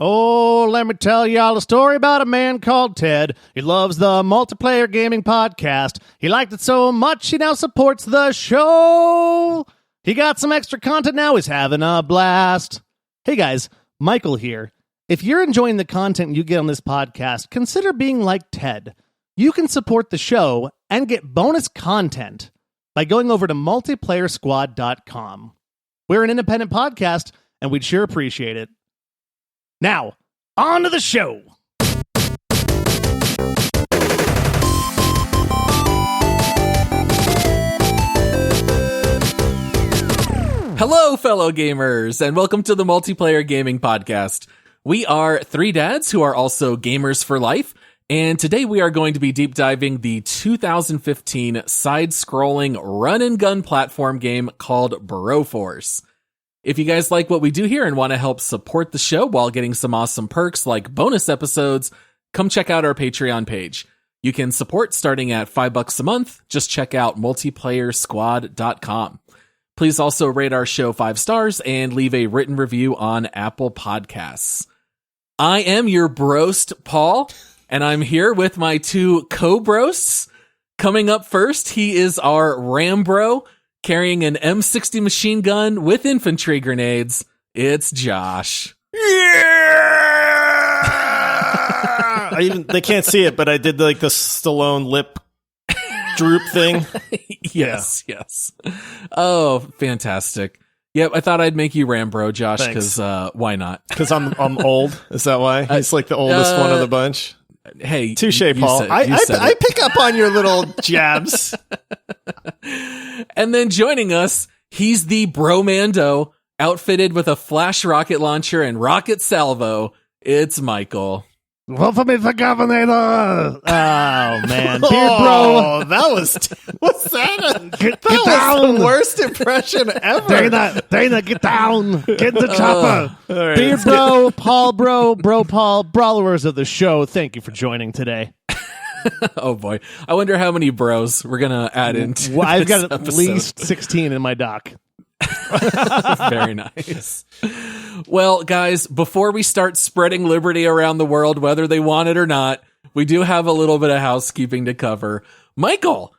Oh, let me tell y'all a story about a man called Ted. He loves the multiplayer gaming podcast. He liked it so much he now supports the show. He got some extra content now. He's having a blast. Hey guys, Michael here. If you're enjoying the content you get on this podcast, consider being like Ted. You can support the show and get bonus content by going over to multiplayersquad.com. We're an independent podcast, and we'd sure appreciate it. Now, on to the show. Hello, fellow gamers, and welcome to the Multiplayer Gaming Podcast. We are three dads who are also gamers for life, and today we are going to be deep diving the 2015 side-scrolling run-and-gun platform game called Broforce. If you guys like what we do here and want to help support the show while getting some awesome perks like bonus episodes, come check out our Patreon page. You can support starting at $5 a month. Just check out multiplayersquad.com. Please also rate our show 5 stars and leave a written review on Apple Podcasts. I am your brost, Paul, and I'm here with my two co-brosts. Coming up first, he is our Rambro, carrying an M60 machine gun with infantry grenades. It's Josh. Yeah! They can't see it, but I did like the Stallone lip droop thing. Yes. Oh, fantastic. Yep, I thought I'd make you Rambro, Josh, because why not? Because I'm old. Is that why? He's like the oldest one of the bunch. Hey, touche, Paul. I pick up on your little jabs. And then joining us, he's the Bromando, outfitted with a flash rocket launcher and rocket salvo. It's Michael. Vote for me for governor. Oh, man. Beard bro. That was... What's that? Get down. The worst impression ever. Dana, get down. Get in the chopper. Right, Beard bro, Paul bro, bro Paul, brawlers of the show, thank you for joining today. Oh, boy. I wonder how many bros we're going to add into Well, I've got episode. at least 16 in my doc. Very nice. Well, guys, before we start spreading liberty around the world, whether they want it or not, we do have a little bit of housekeeping to cover. Michael,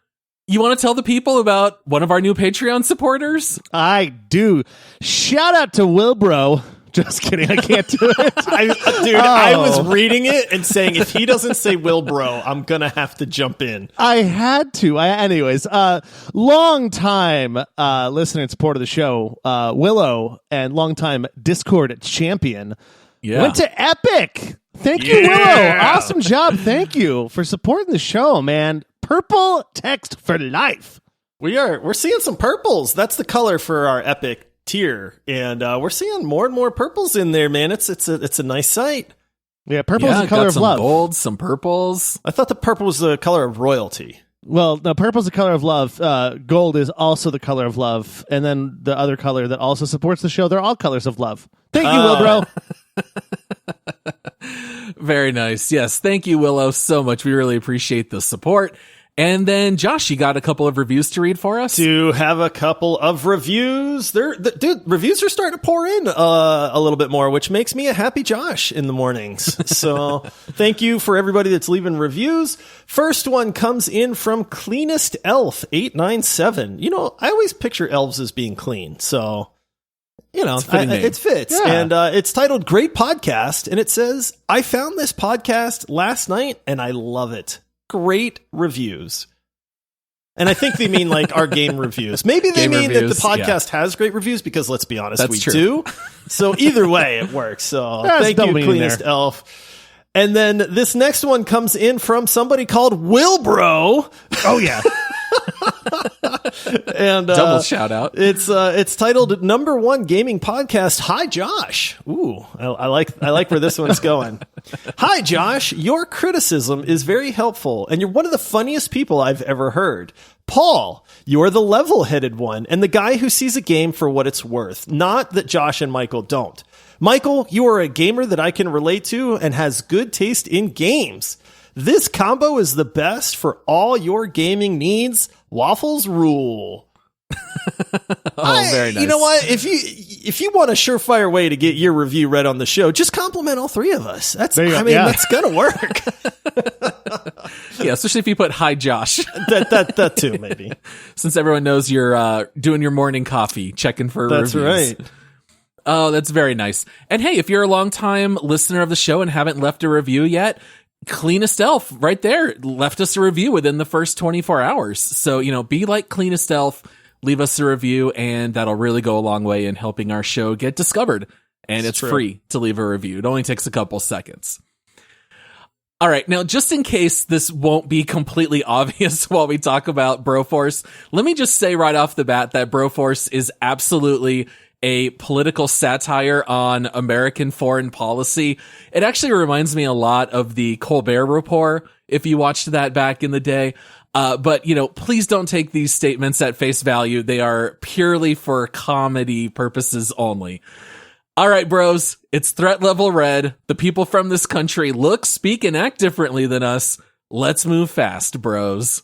you want to tell the people about one of our new Patreon supporters? I do. Shout out to Wilbro. Just kidding, I can't do it. I was reading it and saying, if he doesn't say Wilbro, I'm going to have to jump in. I had to. Anyways, long time listener and supporter of the show, Willow, and long time Discord champion, went to Epic. Thank you, Willow. Awesome job. Thank you for supporting the show, man. Purple text for life. We're seeing some purples. That's the color for our Epic tier, and we're seeing more and more purples in there, man. It's a nice sight. Yeah, purple is the color of love. Some golds, some purples. I thought the purple was the color of royalty. Well, no, purple's the color of love. Gold is also the color of love, and then the other color that also supports the show. They're all colors of love. Thank you, Wilbro. Very nice. Yes, thank you, Willow, so much. We really appreciate the support. And then, Josh, you got a couple of reviews to read for us? To have a couple of reviews. Dude, reviews are starting to pour in a little bit more, which makes me a happy Josh in the mornings. So thank you for everybody that's leaving reviews. First one comes in from Cleanest Elf 897. You know, I always picture elves as being clean, so... You know, it fits. Yeah. And it's titled Great Podcast, and it says, I found this podcast last night, and I love it. Great reviews. And I think they mean like our game reviews. Maybe they mean reviews, that the podcast has great reviews, because let's be honest, we do. So either way, it works. So thank you, Cleanest Elf. And then this next one comes in from somebody called Wilbro. Oh, yeah. And double shout out. It's titled Number One Gaming Podcast. Hi, Josh. Ooh, I like where this one's going. Hi, Josh. Your criticism is very helpful, and you're one of the funniest people I've ever heard. Paul, you're the level-headed one and the guy who sees a game for what it's worth. Not that Josh and Michael don't. Michael, you are a gamer that I can relate to and has good taste in games. This combo is the best for all your gaming needs. Waffles rule. Very nice. You know what? If you want a surefire way to get your review read on the show, just compliment all three of us. That's gonna work. Yeah, especially if you put "Hi, Josh." that too, maybe. Since everyone knows you're doing your morning coffee, checking for That's reviews. right. Oh, that's very nice. And hey, if you're a longtime listener of the show and haven't left a review yet, Cleanest Elf right there left us a review within the first 24 hours. So, be like Cleanest Elf, leave us a review, and that'll really go a long way in helping our show get discovered. And it's free to leave a review. It only takes a couple seconds. All right. Now, just in case this won't be completely obvious while we talk about Broforce, let me just say right off the bat that Broforce is absolutely a political satire on American foreign policy. It actually reminds me a lot of the Colbert Report, if you watched that back in the day. But please don't take these statements at face value. They are purely for comedy purposes only. All right, bros, it's threat level red. The people from this country look, speak, and act differently than us. Let's move fast, bros.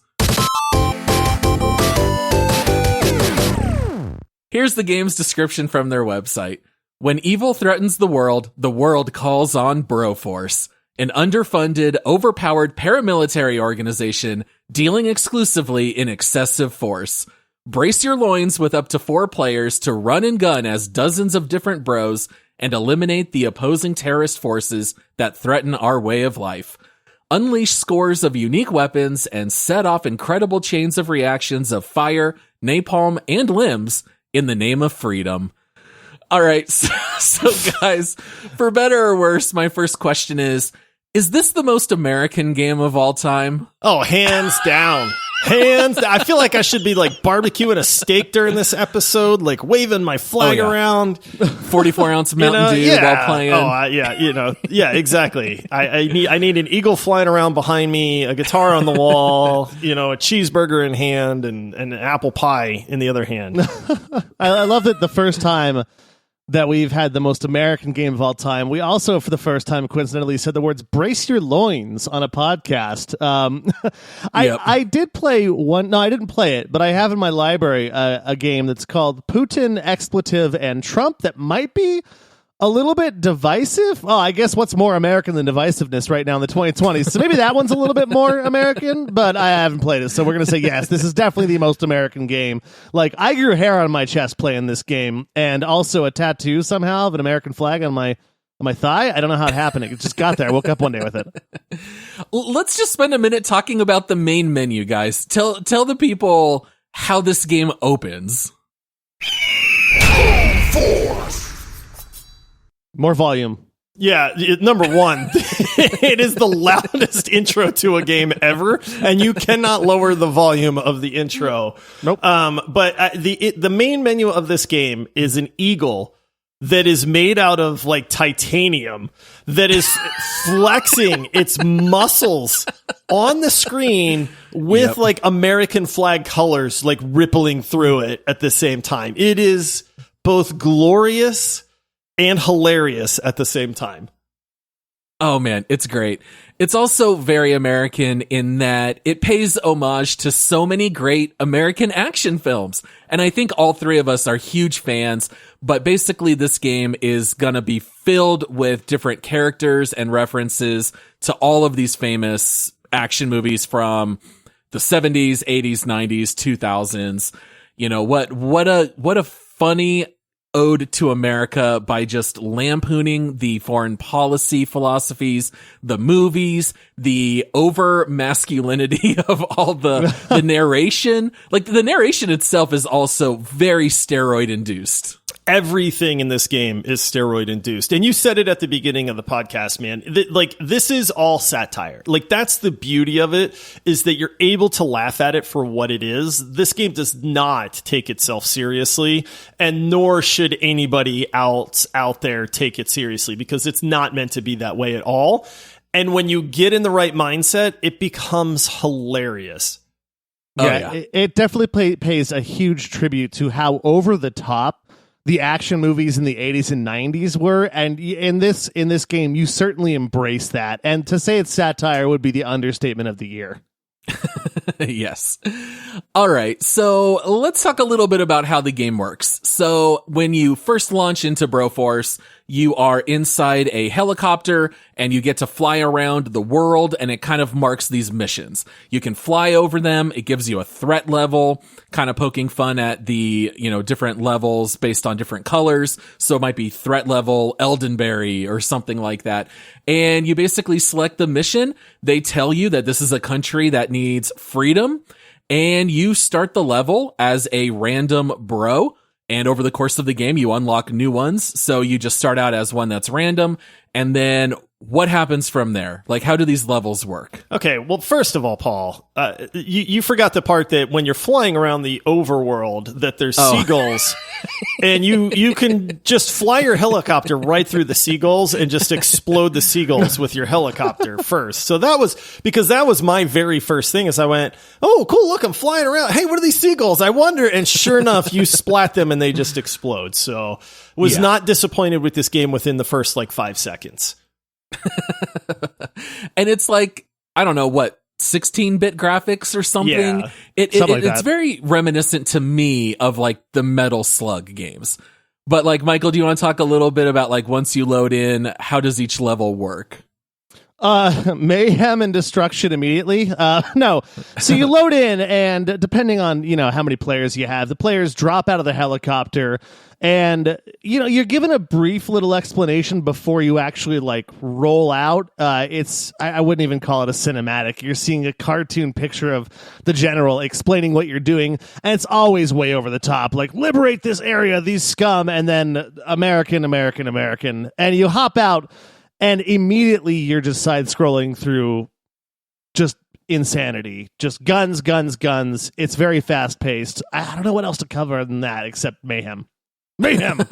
Here's the game's description from their website. When evil threatens the world calls on Broforce, an underfunded, overpowered paramilitary organization dealing exclusively in excessive force. Brace your loins with up to 4 players to run and gun as dozens of different bros and eliminate the opposing terrorist forces that threaten our way of life. Unleash scores of unique weapons and set off incredible chains of reactions of fire, napalm, and limbs in the name of freedom. All right, so guys, for better or worse, my first question is this the most American game of all time? Oh, hands down. I feel like I should be like barbecuing a steak during this episode, like waving my flag around. 44-ounce Mountain Dew while playing. Yeah, exactly. I need an eagle flying around behind me, a guitar on the wall, a cheeseburger in hand, and an apple pie in the other hand. I love that the first time that we've had the most American game of all time, we also, for the first time, coincidentally said the words "brace your loins" on a podcast. I did play one. No, I didn't play it, but I have in my library a game that's called Putin, Expletive, and Trump that might be a little bit divisive. Oh, I guess what's more American than divisiveness right now in the 2020s? So maybe that one's a little bit more American, but I haven't played it. So we're going to say, yes, this is definitely the most American game. Like, I grew hair on my chest playing this game, and also a tattoo somehow of an American flag on my thigh. I don't know how it happened. It just got there. I woke up one day with it. Let's just spend a minute talking about the main menu, guys. Tell the people how this game opens. More volume. Yeah, number one, it is the loudest intro to a game ever, and you cannot lower the volume of the intro. Nope. But the main menu of this game is an eagle that is made out of like titanium that is flexing its muscles on the screen with like American flag colors like rippling through it at the same time. It is both glorious and hilarious at the same time. Oh man, it's great. It's also very American in that it pays homage to so many great American action films. And I think all three of us are huge fans, but basically this game is gonna be filled with different characters and references to all of these famous action movies from the 70s, 80s, 90s, 2000s. What a funny ode to America by just lampooning the foreign policy philosophies, the movies, the over masculinity of all the narration. Like the narration itself is also very steroid induced. Everything in this game is steroid induced. And you said it at the beginning of the podcast, man. This is all satire. Like, that's the beauty of it, is that you're able to laugh at it for what it is. This game does not take itself seriously, and nor should anybody else out there take it seriously, because it's not meant to be that way at all. And when you get in the right mindset, it becomes hilarious. Yeah. It definitely pays a huge tribute to how over the top the action movies in the 80s and 90s were, and in this game you certainly embrace that, and to say it's satire would be the understatement of the year. Yes. All right. So let's talk a little bit about how the game works. So when you first launch into Broforce, you are inside a helicopter and you get to fly around the world, and it kind of marks these missions. You can fly over them. It gives you a threat level, kind of poking fun at the, different levels based on different colors. So it might be threat level Eldenberry or something like that. And you basically select the mission. They tell you that this is a country that needs freedom, and you start the level as a random bro. And over the course of the game, you unlock new ones. So you just start out as one that's random. And then what happens from there? Like, how do these levels work? Okay, well, first of all, Paul, you forgot the part that when you're flying around the overworld, that there's seagulls, and you can just fly your helicopter right through the seagulls and just explode the seagulls with your helicopter first. So that was my very first thing is I went, oh, cool, look, I'm flying around. Hey, what are these seagulls? I wonder. And sure enough, you splat them and they just explode. So was not disappointed with this game within the first 5 seconds. And it's I don't know what, 16-bit graphics or something. Yeah, it's very reminiscent to me of the Metal Slug games. But Michael, do you want to talk a little bit about once you load in, how does each level work? Mayhem and destruction immediately. No. So you load in, and depending on, how many players you have, the players drop out of the helicopter, and, you're given a brief little explanation before you actually roll out. I wouldn't even call it a cinematic. You're seeing a cartoon picture of the general explaining what you're doing, and it's always way over the top. Liberate this area, these scum, and then American, and you hop out. And immediately you're just side-scrolling through just insanity. Just guns. It's very fast-paced. I don't know what else to cover than that except mayhem. Mayhem!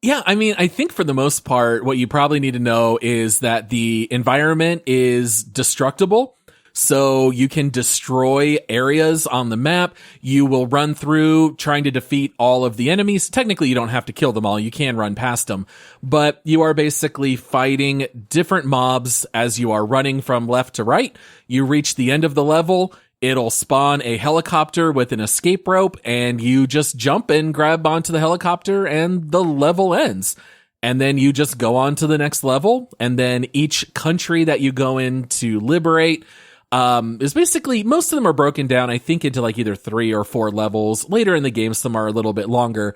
Yeah, I think for the most part, what you probably need to know is that the environment is destructible. So you can destroy areas on the map. You will run through trying to defeat all of the enemies. Technically, you don't have to kill them all. You can run past them. But you are basically fighting different mobs as you are running from left to right. You reach the end of the level. It'll spawn a helicopter with an escape rope, and you just jump and grab onto the helicopter, and the level ends. And then you just go on to the next level. And then each country that you go in to liberate is basically, most of them are broken down, I think, into either 3 or 4 levels. Later in the game, some are a little bit longer.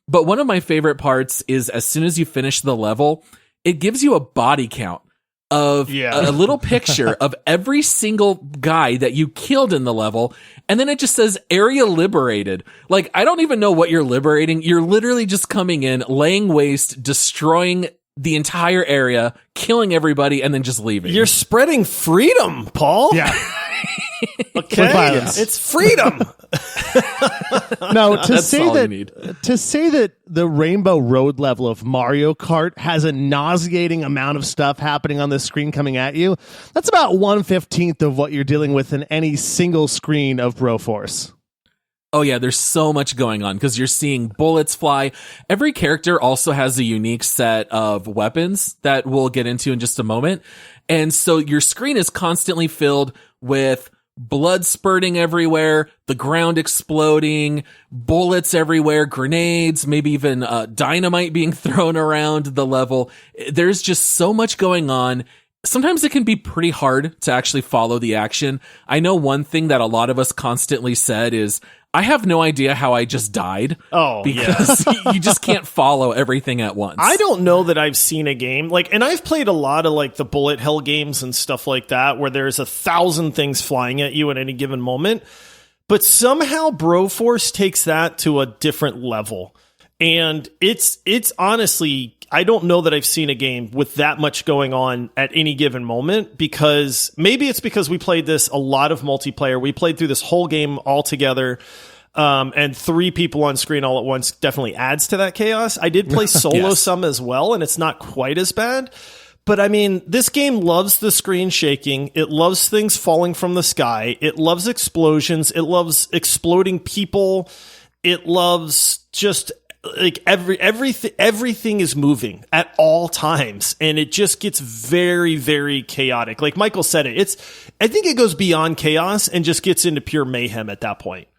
But one of my favorite parts is as soon as you finish the level, it gives you a body count of a little picture of every single guy that you killed in the level. And then it just says area liberated. I don't even know what you're liberating. You're literally just coming in, laying waste, destroying the entire area, killing everybody, and then just leaving. You're spreading freedom, Paul. Yeah. Okay. It's freedom. No, to That's say all that you need. to say that the Rainbow Road level of Mario Kart has a nauseating amount of stuff happening on the screen coming at you, that's about 1/15 of what you're dealing with in any single screen of Broforce. Oh yeah, there's so much going on because you're seeing bullets fly. Every character also has a unique set of weapons that we'll get into in just a moment. And so your screen is constantly filled with blood spurting everywhere, the ground exploding, bullets everywhere, grenades, maybe even dynamite being thrown around the level. There's just so much going on. Sometimes it can be pretty hard to actually follow the action. I know one thing that a lot of us constantly said is, I have no idea how I just died. Oh, because you just can't follow everything at once. I don't know that I've seen a game and I've played a lot of the bullet hell games and stuff like that where there's 1,000 things flying at you at any given moment. But somehow Broforce takes that to a different level. And it's honestly, I don't know that I've seen a game with that much going on at any given moment, because maybe it's because we played this a lot of multiplayer. We played through this whole game all together. And 3 people on screen all at once definitely adds to that chaos. I did play solo some as well, and it's not quite as bad. But this game loves the screen shaking. It loves things falling from the sky. It loves explosions. It loves exploding people. It loves just like everything is moving at all times, and it just gets very, very chaotic. Like Michael said I think it goes beyond chaos and just gets into pure mayhem at that point.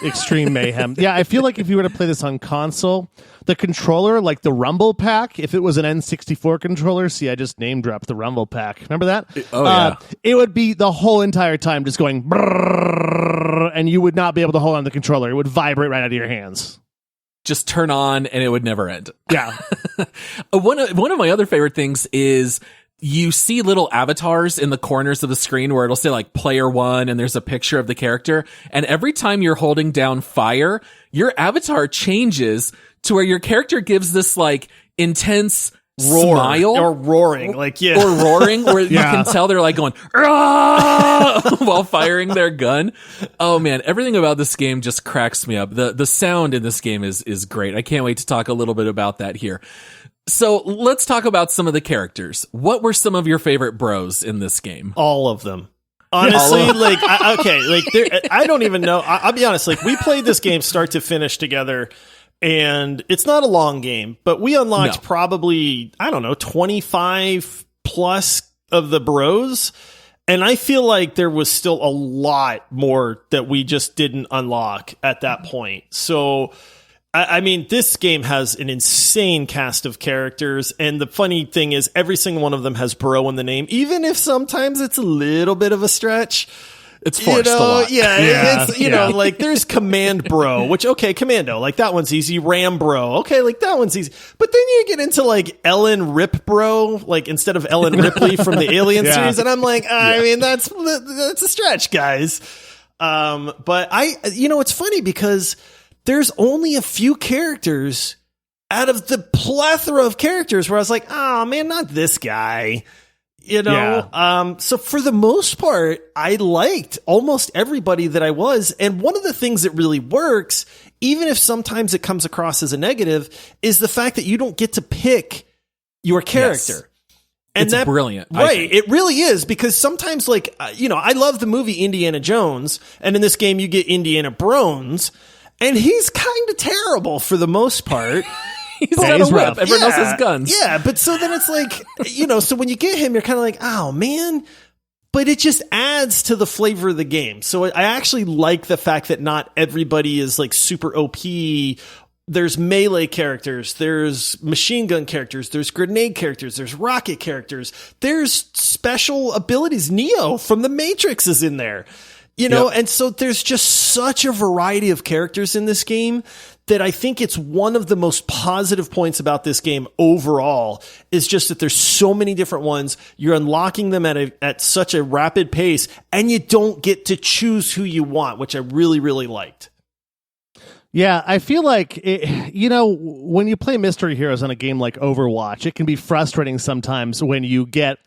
Extreme mayhem. Yeah, I feel like if you were to play this on console, the controller, like the Rumble Pack, if it was an N64 controller, see, I just name dropped the Rumble Pack. Remember that? It would be the whole entire time just going brrrr, and you would not be able to hold on the controller. It would vibrate right out of your hands. Just turn on and it would never end. Yeah. One of my other favorite things is you see little avatars in the corners of the screen where it'll say like player 1 and there's a picture of the character. And every time you're holding down fire, your avatar changes to where your character gives this like intense smile or roaring, where you can tell they're like going while firing their gun. Oh man, everything about this game just cracks me up. The sound in this game is great. I can't wait to talk a little bit about that here. So let's talk about some of the characters. What were some of your favorite bros in this game? All of them. Honestly, I don't even know. I'll be honest. Like, we played this game start to finish together, and it's not a long game, but we unlocked probably, 25 plus of the bros. And I feel like there was still a lot more that we just didn't unlock at that point. So, I mean, this game has an insane cast of characters, and the funny thing is every single one of them has bro in the name, even if sometimes it's a little bit of a stretch. It's forced a lot. Yeah, it's, you know, like there's Command Bro, which, okay, Commando, like that one's easy. Ram Bro, okay, like that one's easy. But then you get into like Ellen Rip Bro, like instead of Ellen Ripley from the Alien series, and I'm like, I mean, that's a stretch, guys. But it's funny because there's only a few characters out of the plethora of characters where I was like, oh man, not this guy. So for the most part, I liked almost everybody that I was. And one of the things that really works, even if sometimes it comes across as a negative, is the fact that you don't get to pick your character. Yes. And that's brilliant. Right. It really is, because sometimes, like, I love the movie Indiana Jones, and in this game you get Indiana Brones, and he's kind of terrible for the most part. He's got a whip. Everyone else has guns. Yeah, but so then it's like, so when you get him, you're kind of like, oh, man. But it just adds to the flavor of the game. So I actually like the fact that not everybody is like super OP. There's melee characters. There's machine gun characters. There's grenade characters. There's rocket characters. There's special abilities. Neo from the Matrix is in there. And so there's just such a variety of characters in this game that I think it's one of the most positive points about this game overall, is just that there's so many different ones. You're unlocking them at such a rapid pace, and you don't get to choose who you want, which I really, really liked. Yeah, I feel like, when you play Mystery Heroes on a game like Overwatch, it can be frustrating sometimes when you get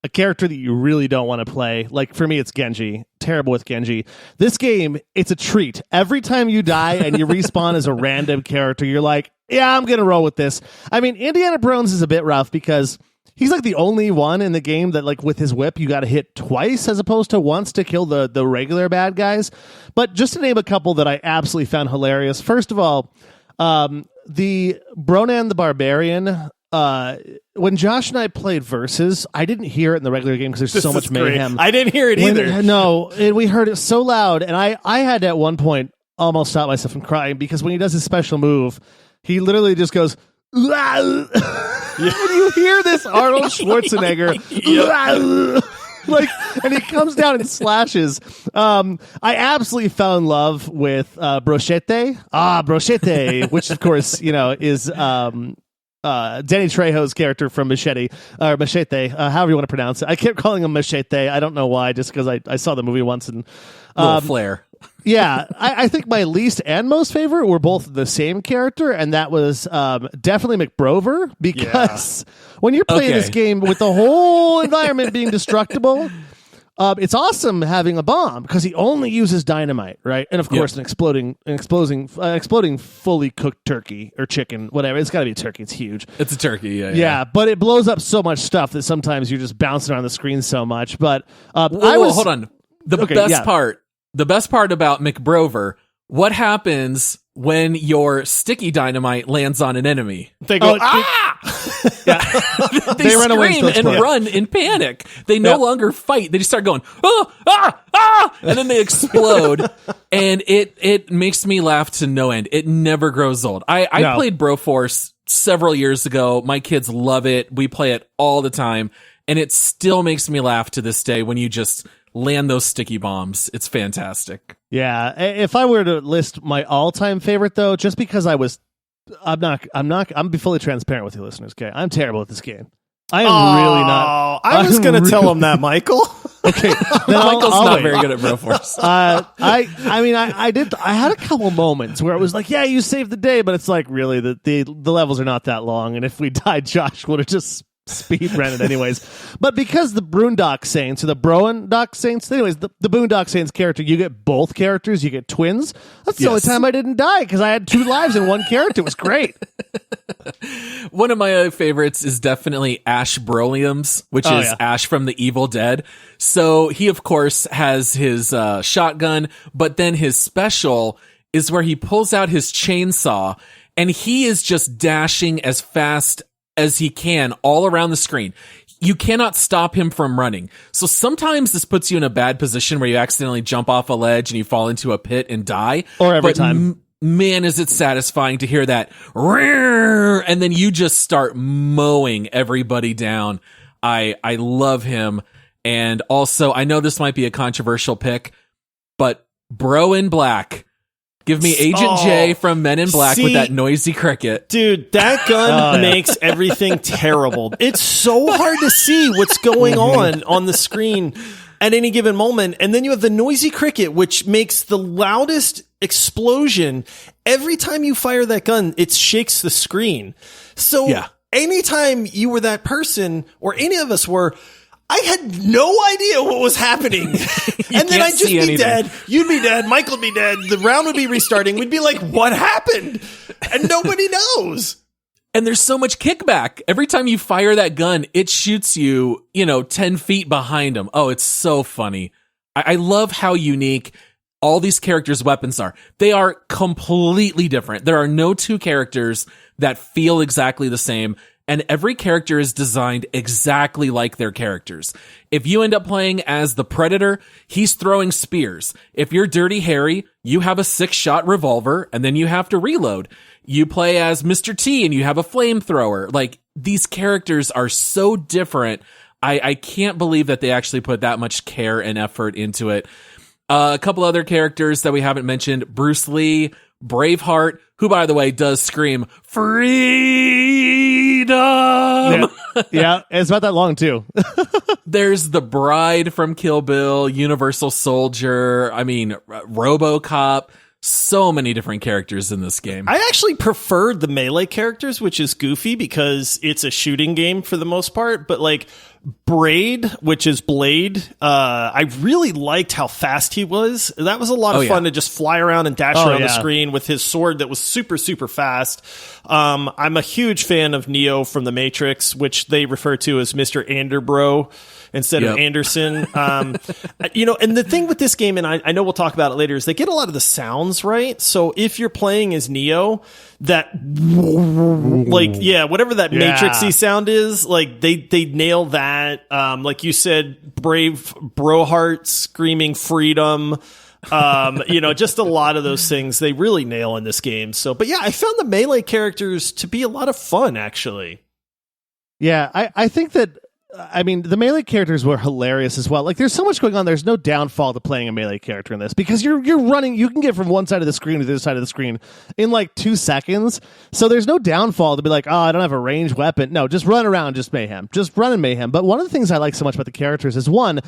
a character that you really don't want to play. Like, for me, it's Genji. Terrible with Genji. This game, it's a treat. Every time you die and you respawn as a random character, you're like, yeah, I'm going to roll with this. I mean, Indiana Brones is a bit rough because he's like the only one in the game that, like, with his whip, you got to hit twice as opposed to once to kill the regular bad guys. But just to name a couple that I absolutely found hilarious. First of all, the Bronan the Barbarian. When Josh and I played Versus, I didn't hear it in the regular game because there's so much mayhem. I didn't hear it either. No, and we heard it so loud, and I had to at one point almost stop myself from crying, because when he does his special move, he literally just goes, and you hear this Arnold Schwarzenegger, and he comes down and slashes. I absolutely fell in love with Brochette, which of course is Danny Trejo's character from Machete, however you want to pronounce it. I kept calling him Machete. I don't know why, just because I saw the movie once. And little flair. Yeah, I think my least and most favorite were both the same character, and that was definitely McBrover, because when you're playing this game with the whole environment being destructible, it's awesome having a bomb because he only uses dynamite, right? And of course, an exploding fully cooked turkey or chicken, whatever. It's got to be a turkey. It's huge. It's a turkey, yeah. But it blows up so much stuff that sometimes you're just bouncing around the screen so much. But hold on. The best part about McBrover. What happens when your sticky dynamite lands on an enemy. They go, They run away scream and run in panic. They no longer fight. They just start going, and then they explode. And it makes me laugh to no end. It never grows old. I played Broforce several years ago. My kids love it. We play it all the time. And it still makes me laugh to this day when you just land those sticky bombs. It's fantastic. Yeah. If I were to list my all-time favorite, though, just because I'm be fully transparent with you listeners, okay? I'm terrible at this game. I am really not. I was going to tell him that, Michael. Okay. Then Michael's I'll not wait. very good at Broforce. I had a couple moments where it was like, yeah, you saved the day, but it's like, really, the levels are not that long, and if we died, Josh would have just speed ran it anyways. But because the Boondock Saints, or the Broendock Saints, anyways, the Boondock Saints character, you get both characters, you get twins. That's the only time I didn't die, because I had 2 lives in one character. It was great. One of my favorites is definitely Ash Brolium's, which is Ash from the Evil Dead. So he, of course, has his shotgun, but then his special is where he pulls out his chainsaw, and he is just dashing as fast as he can all around the screen. You cannot stop him from running. So sometimes this puts you in a bad position where you accidentally jump off a ledge and you fall into a pit and die. Or every time. Man, is it satisfying to hear that, and then you just start mowing everybody down. I love him. And also, I know this might be a controversial pick, but Bro in Black. Give me Agent J from Men in Black with that noisy cricket. Dude, that gun makes everything terrible. It's so hard to see what's going on the screen at any given moment. And then you have the noisy cricket, which makes the loudest explosion. Every time you fire that gun, it shakes the screen. So anytime you were that person, or any of us were, I had no idea what was happening. And then I'd just be dead. You'd be dead. Michael would be dead. The round would be restarting. We'd be like, what happened? And nobody knows. And there's so much kickback. Every time you fire that gun, it shoots you, 10 feet behind him. Oh, it's so funny. I love how unique all these characters' weapons are. They are completely different. There are no 2 characters that feel exactly the same. And every character is designed exactly like their characters. If you end up playing as the Predator, he's throwing spears. If you're Dirty Harry, you have a 6-shot revolver, and then you have to reload. You play as Mr. T, and you have a flamethrower. Like, these characters are so different. I can't believe that they actually put that much care and effort into it. A couple other characters that we haven't mentioned. Bruce Lee, Braveheart, who, by the way, does scream, freedom! Yeah, it's about that long, too. There's the Bride from Kill Bill, Universal Soldier, RoboCop. So many different characters in this game. I actually preferred the melee characters, which is goofy because it's a shooting game for the most part. But like Braid, which is Blade, I really liked how fast he was. That was a lot of fun to just fly around and dash around the screen with his sword that was super, super fast. I'm a huge fan of Neo from The Matrix, which they refer to as Mr. Anderbro instead of Anderson. And the thing with this game, and I know we'll talk about it later, is they get a lot of the sounds right. So if you're playing as Neo, that whatever that Matrixy sound is, like they nail that. Like you said, brave Broheart screaming freedom. Just a lot of those things they really nail in this game. So, but yeah, I found the melee characters to be a lot of fun, actually. Yeah, I think that, the melee characters were hilarious as well. Like, there's so much going on. There's no downfall to playing a melee character in this because you're running. You can get from one side of the screen to the other side of the screen in like 2 seconds. So there's no downfall to be like, oh, I don't have a ranged weapon. No, just run around, just mayhem, just run in mayhem. But one of the things I like so much about the characters is, one,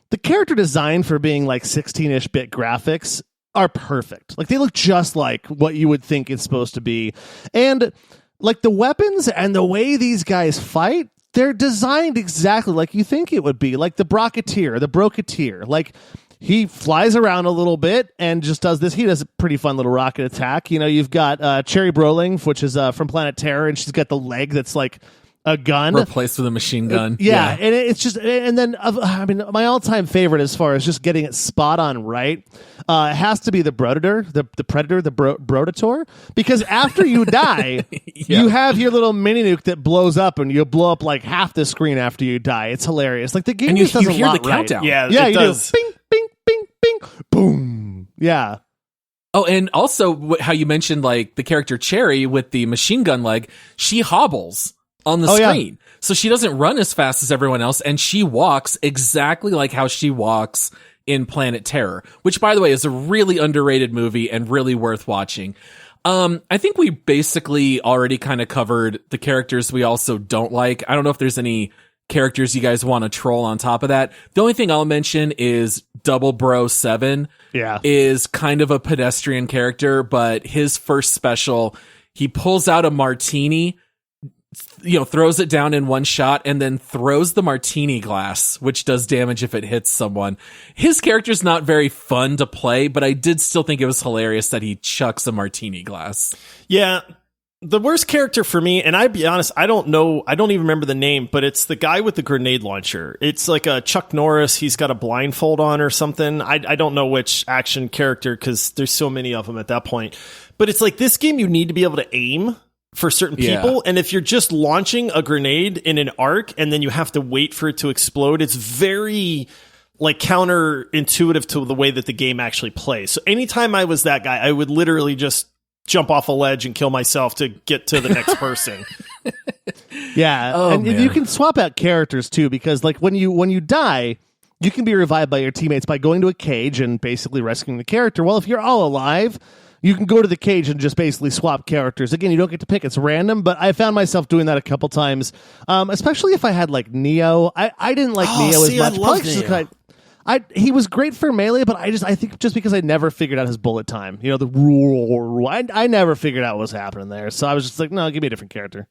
the character design for being like 16-ish bit graphics are perfect. Like, they look just like what you would think it's supposed to be. And like the weapons and the way these guys fight, they're designed exactly like you think it would be. Like the Broketeer. Like, he flies around a little bit and just does this. He does a pretty fun little rocket attack. You've got Cherry Broling, which is from Planet Terror, and she's got the leg that's like a gun. Replaced with a machine gun. Yeah. And it's just, and then, my all-time favorite as far as just getting it spot on right, it has to be the Brodator, the Predator, the Brodator, because after you die, you have your little mini nuke that blows up, and you'll blow up like half the screen after you die. It's hilarious. Like the game and just does you a hear lot the countdown. Yeah, yeah, it you does. do. Bing, bing, bing, bing, boom. Yeah. Oh, and also how you mentioned like the character Cherry with the machine gun leg, she hobbles on the screen. Yeah. So she doesn't run as fast as everyone else, and she walks exactly like how she walks in Planet Terror, which, by the way, is a really underrated movie and really worth watching. I think we basically already kind of covered the characters we also don't like. I don't know if there's any characters you guys want to troll on top of that. The only thing I'll mention is Double Bro 7 is kind of a pedestrian character, but his first special, he pulls out a martini, throws it down in one shot, and then throws the martini glass, which does damage if it hits someone. His character's not very fun to play, but I did still think it was hilarious that he chucks a martini glass. Yeah. The worst character for me, and I'd be honest, I don't even remember the name, but it's the guy with the grenade launcher. It's like a Chuck Norris. He's got a blindfold on or something. I don't know which action character, because there's so many of them at that point. But it's like this game, you need to be able to aim for certain people. Yeah. And if you're just launching a grenade in an arc and then you have to wait for it to explode, it's very like counterintuitive to the way that the game actually plays. So anytime I was that guy, I would literally just jump off a ledge and kill myself to get to the next person. Yeah. And you can swap out characters too, because like when you die, you can be revived by your teammates by going to a cage and basically rescuing the character. Well, if you're all alive, you can go to the cage and just basically swap characters. Again, you don't get to pick. It's random, but I found myself doing that a couple times, especially if I had like Neo. I didn't like Neo as much. I love Neo. He was great for melee, but I think just because I never figured out his bullet time, the rule, I never figured out what was happening there. So I was just like, no, give me a different character.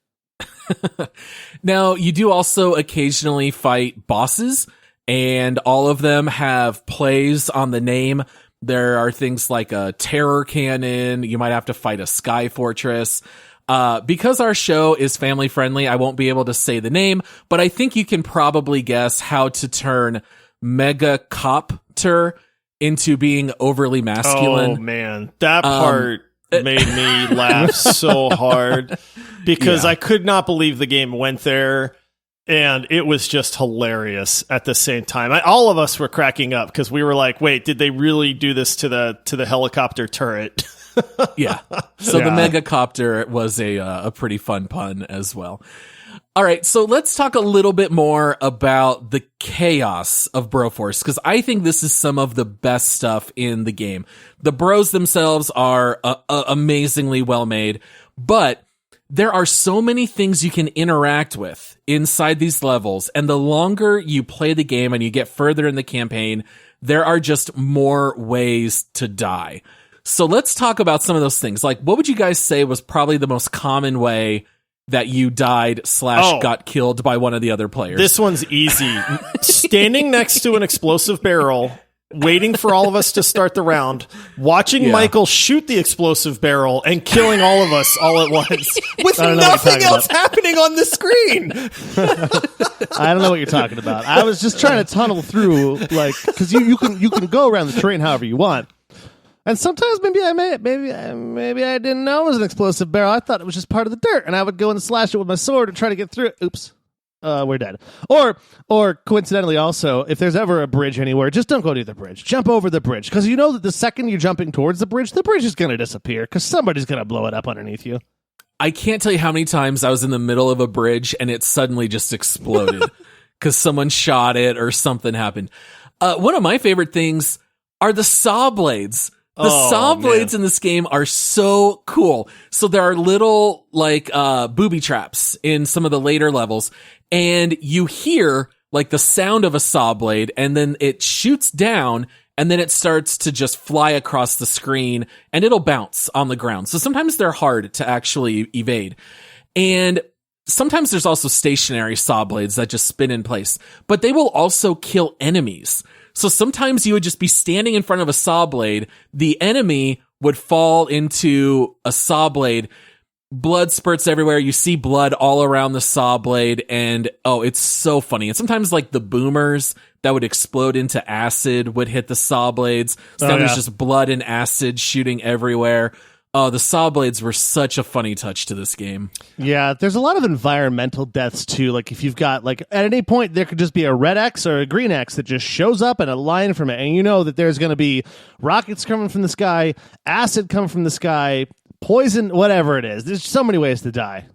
Now, you do also occasionally fight bosses, and all of them have plays on the name. There are things like a terror cannon. You might have to fight a sky fortress. Because our show is family friendly, I won't be able to say the name, but I think you can probably guess how to turn Megacopter into being overly masculine. Oh man, that part made me laugh so hard because I could not believe the game went there, and it was just hilarious at the same time. All of us were cracking up because we were like, "Wait, did they really do this to the helicopter turret?" Yeah. So the Megacopter was a pretty fun pun as well. All right, so let's talk a little bit more about the Chaos of Broforce, because I think this is some of the best stuff in the game. The bros themselves are amazingly well made, but there are so many things you can interact with inside these levels, and the longer you play the game and you get further in the campaign, there are just more ways to die. So let's talk about some of those things. Like, what would you guys say was probably the most common way that you died / got killed by one of the other players? This one's easy. Standing next to an explosive barrel, waiting for all of us to start the round, watching Michael shoot the explosive barrel and killing all of us all at once with nothing else happening on the screen. I don't know what you're talking about. I was just trying to tunnel through, like, because you can go around the terrain however you want. And sometimes maybe I didn't know it was an explosive barrel. I thought it was just part of the dirt, and I would go and slash it with my sword and try to get through it. Oops, we're dead. Or coincidentally, also, if there's ever a bridge anywhere, just don't go near the bridge. Jump over the bridge, because you know that the second you're jumping towards the bridge is going to disappear because somebody's going to blow it up underneath you. I can't tell you how many times I was in the middle of a bridge and it suddenly just exploded because someone shot it or something happened. One of my favorite things are the saw blades. The saw blades in this game are so cool. So there are little like booby traps in some of the later levels, and you hear like the sound of a saw blade, and then it shoots down, and then it starts to just fly across the screen, and it'll bounce on the ground. So sometimes they're hard to actually evade. And sometimes there's also stationary saw blades that just spin in place, but they will also kill enemies. So sometimes you would just be standing in front of a saw blade, the enemy would fall into a saw blade, blood spurts everywhere. You see blood all around the saw blade, and it's so funny. And sometimes like the boomers that would explode into acid would hit the saw blades. So now there's just blood and acid shooting everywhere. Oh, the saw blades were such a funny touch to this game. Yeah, there's a lot of environmental deaths too. Like if you've got like at any point there could just be a red X or a green X that just shows up in a line from it, and you know that there's going to be rockets coming from the sky, acid coming from the sky, poison, whatever it is. There's so many ways to die.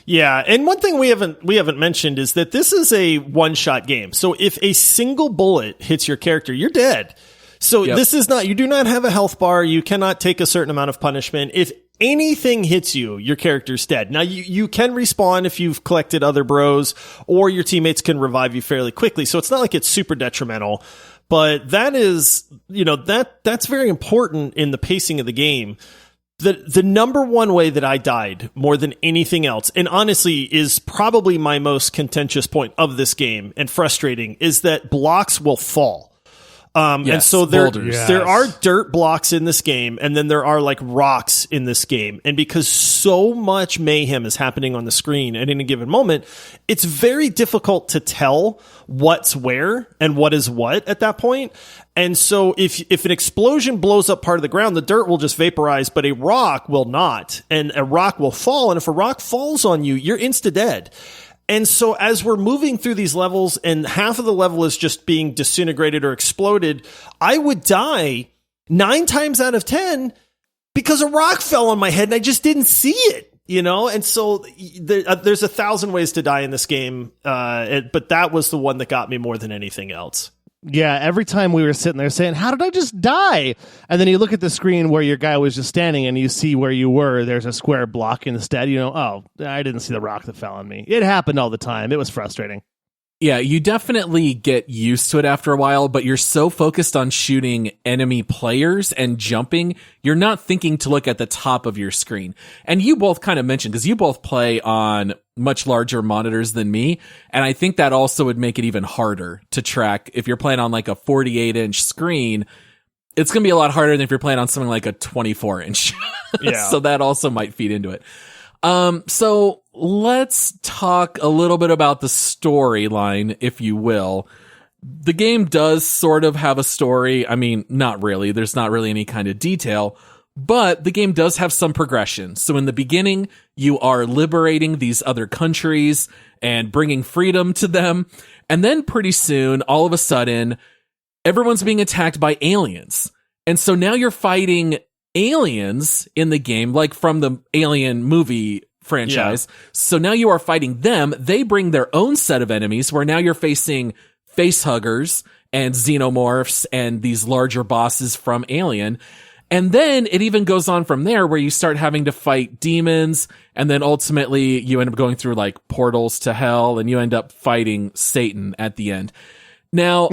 Yeah, and one thing we haven't mentioned is that this is a one-shot game. So if a single bullet hits your character, you're dead. So this is not, you do not have a health bar. You cannot take a certain amount of punishment. If anything hits you, your character's dead. Now, you can respawn if you've collected other bros, or your teammates can revive you fairly quickly. So it's not like it's super detrimental, but that is, that's very important in the pacing of the game. The number one way that I died more than anything else, and honestly is probably my most contentious point of this game and frustrating, is that blocks will fall. And so there are dirt blocks in this game, and then there are like rocks in this game. And because so much mayhem is happening on the screen at any given moment, it's very difficult to tell what's where and what is what at that point. And so if an explosion blows up part of the ground, the dirt will just vaporize, but a rock will not. And a rock will fall. And if a rock falls on you, you're insta-dead. And so as we're moving through these levels and half of the level is just being disintegrated or exploded, I would die 9 times out of 10 because a rock fell on my head and I just didn't see it, And so there's 1,000 ways to die in this game, but that was the one that got me more than anything else. Yeah, every time we were sitting there saying, how did I just die? And then you look at the screen where your guy was just standing and you see where you were. There's a square block instead. I didn't see the rock that fell on me. It happened all the time. It was frustrating. Yeah, you definitely get used to it after a while, but you're so focused on shooting enemy players and jumping, you're not thinking to look at the top of your screen. And you both kind of mentioned, because you both play on much larger monitors than me, and I think that also would make it even harder to track. If you're playing on like a 48-inch screen, it's going to be a lot harder than if you're playing on something like a 24-inch. Yeah. So that also might feed into it. So let's talk a little bit about the storyline, if you will. The game does sort of have a story. I mean, not really. There's not really any kind of detail, but the game does have some progression. So in the beginning, you are liberating these other countries and bringing freedom to them. And then pretty soon, all of a sudden, everyone's being attacked by aliens. And so now you're fighting aliens in the game, like from the Alien movie franchise. Yeah. So now you are fighting them. They bring their own set of enemies, where now you're facing face huggers and xenomorphs and these larger bosses from Alien. And then it even goes on from there, where you start having to fight demons, and then ultimately you end up going through like portals to hell, and you end up fighting Satan at the end. Now,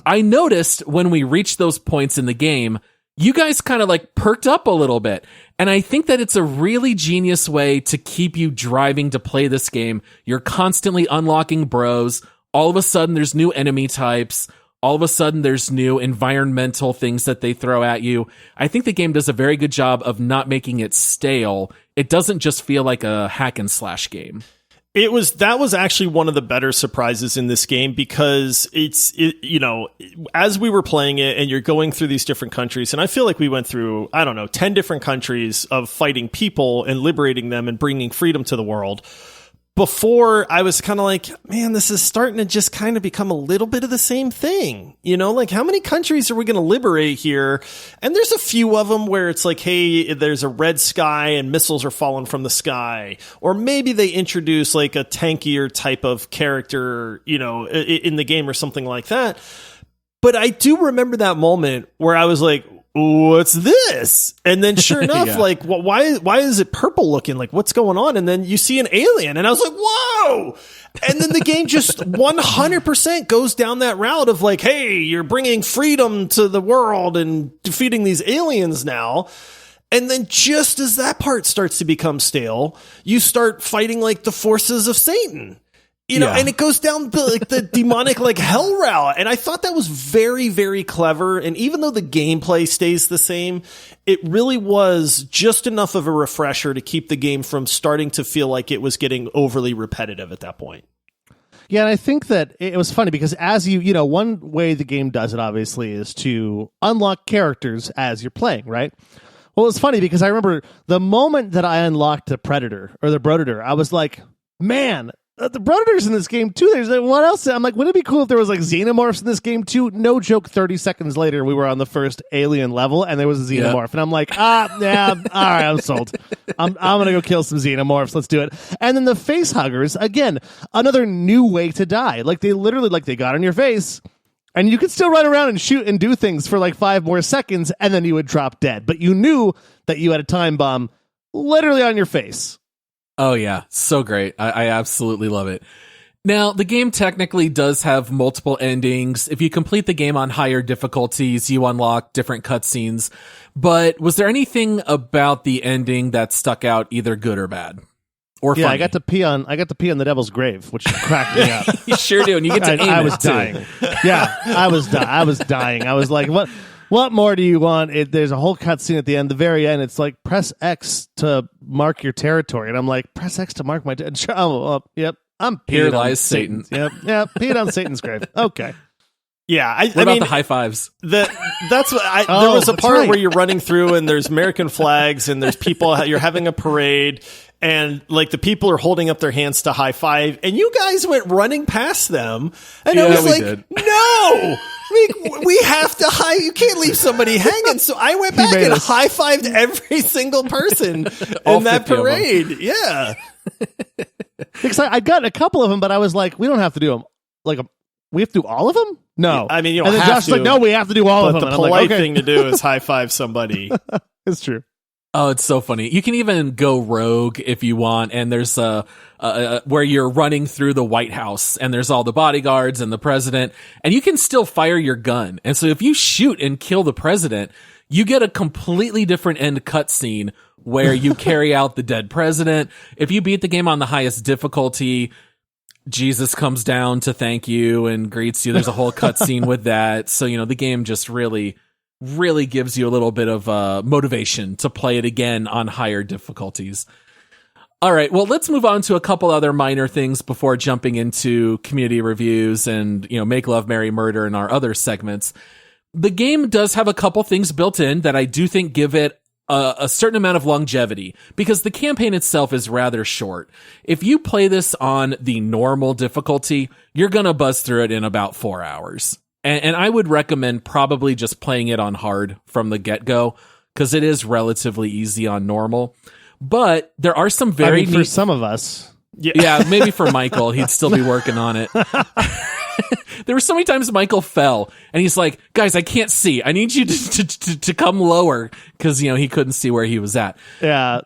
I noticed when we reached those points in the game, you guys kind of like perked up a little bit. And I think that it's a really genius way to keep you driving to play this game. You're constantly unlocking bros. All of a sudden there's new enemy types. All of a sudden there's new environmental things that they throw at you. I think the game does a very good job of not making it stale. It doesn't just feel like a hack and slash game. That was actually one of the better surprises in this game, because as we were playing it and you're going through these different countries, and I feel like we went through, 10 different countries of fighting people and liberating them and bringing freedom to the world. Before, I was kind of like, man, this is starting to just kind of become a little bit of the same thing. Like, how many countries are we going to liberate here? And there's a few of them where it's like, hey, there's a red sky and missiles are falling from the sky. Or maybe they introduce like a tankier type of character, in the game or something like that. But I do remember that moment where I was like, what's this? And then sure enough, yeah. Like, why is it purple looking? Like, what's going on? And then you see an alien and I was like, whoa. And then the game just 100% goes down that route of like, hey, you're bringing freedom to the world and defeating these aliens now. And then just as that part starts to become stale, you start fighting like the forces of Satan. You know, and it goes down the demonic hell route. And I thought that was very, very clever. And even though the gameplay stays the same, it really was just enough of a refresher to keep the game from starting to feel like it was getting overly repetitive at that point. Yeah, and I think that it was funny because as one way the game does it, obviously, is to unlock characters as you're playing, right? Well, it's funny because I remember the moment that I unlocked the Predator or the Brodator, I was like, man, the Brodators in this game too. There's what else? I'm like, wouldn't it be cool if there was xenomorphs in this game too? No joke. 30 seconds later, we were on the first alien level, and there was a xenomorph, and I'm like, yeah, all right, I'm sold. I'm gonna go kill some xenomorphs. Let's do it. And then the face huggers, again, another new way to die. They literally they got on your face, and you could still run around and shoot and do things for 5 more seconds, and then you would drop dead. But you knew that you had a time bomb literally on your face. Oh, yeah. So great. I absolutely love it. Now, the game technically does have multiple endings. If you complete the game on higher difficulties, you unlock different cutscenes. But was there anything about the ending that stuck out, either good or bad? Or funny? Yeah, I got to pee on the devil's grave, which cracked me up. You sure do, and you get to aim I was it, too. dying. Yeah, I was dying. I was like, what more do you want? There's a whole cutscene at the end, the very end. It's like, press X to mark your territory. And I'm like, press X to mark my territory. Yep. I'm peeing Here on lies Satan. Yep. Peeing on Satan's grave. Okay. Yeah. What about the high fives? That's what there was a part where you're running through and there's American flags and there's people, you're having a parade. And the people are holding up their hands to high five, and you guys went running past them, and I was like, "No, we have to you can't leave somebody hanging." So I went back and high fived every single person in that parade. Yeah, because I got a couple of them, but I was like, "We don't have to do them. We have to do all of them." No, I mean, you don't and then have Josh's to. like, "No, we have to do all of them." But the polite thing to do is high five somebody. It's true. Oh, it's so funny. You can even go rogue if you want, and there's where you're running through the White House, and there's all the bodyguards and the president, and you can still fire your gun. And so if you shoot and kill the president, you get a completely different end cutscene where you carry out the dead president. If you beat the game on the highest difficulty, Jesus comes down to thank you and greets you. There's a whole cutscene with that. So, the game just really gives you a little bit of motivation to play it again on higher difficulties. All right, well, let's move on to a couple other minor things before jumping into community reviews and, Make Love, Marry, Murder and our other segments. The game does have a couple things built in that I do think give it a certain amount of longevity, because the campaign itself is rather short. If you play this on the normal difficulty, you're going to buzz through it in about 4 hours. And I would recommend probably just playing it on hard from the get-go, because it is relatively easy on normal. But there are some very for some of us. Yeah, maybe for Michael, he'd still be working on it. There were so many times Michael fell, and he's like, guys, I can't see. I need you to come lower, because, he couldn't see where he was at. Yeah.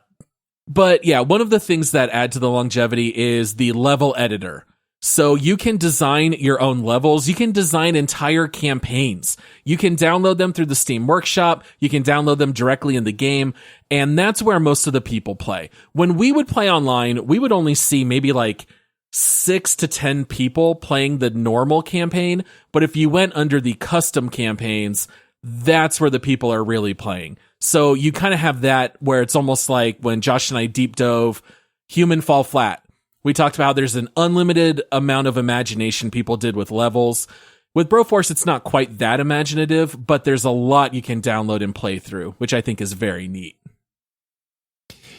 But yeah, one of the things that add to the longevity is the level editor. So you can design your own levels. You can design entire campaigns. You can download them through the Steam Workshop. You can download them directly in the game. And that's where most of the people play. When we would play online, we would only see maybe 6 to 10 people playing the normal campaign. But if you went under the custom campaigns, that's where the people are really playing. So you kind of have that where it's almost like when Josh and I deep dove Human Fall Flat. We talked about how there's an unlimited amount of imagination people did with levels. With Broforce, it's not quite that imaginative, but there's a lot you can download and play through, which I think is very neat.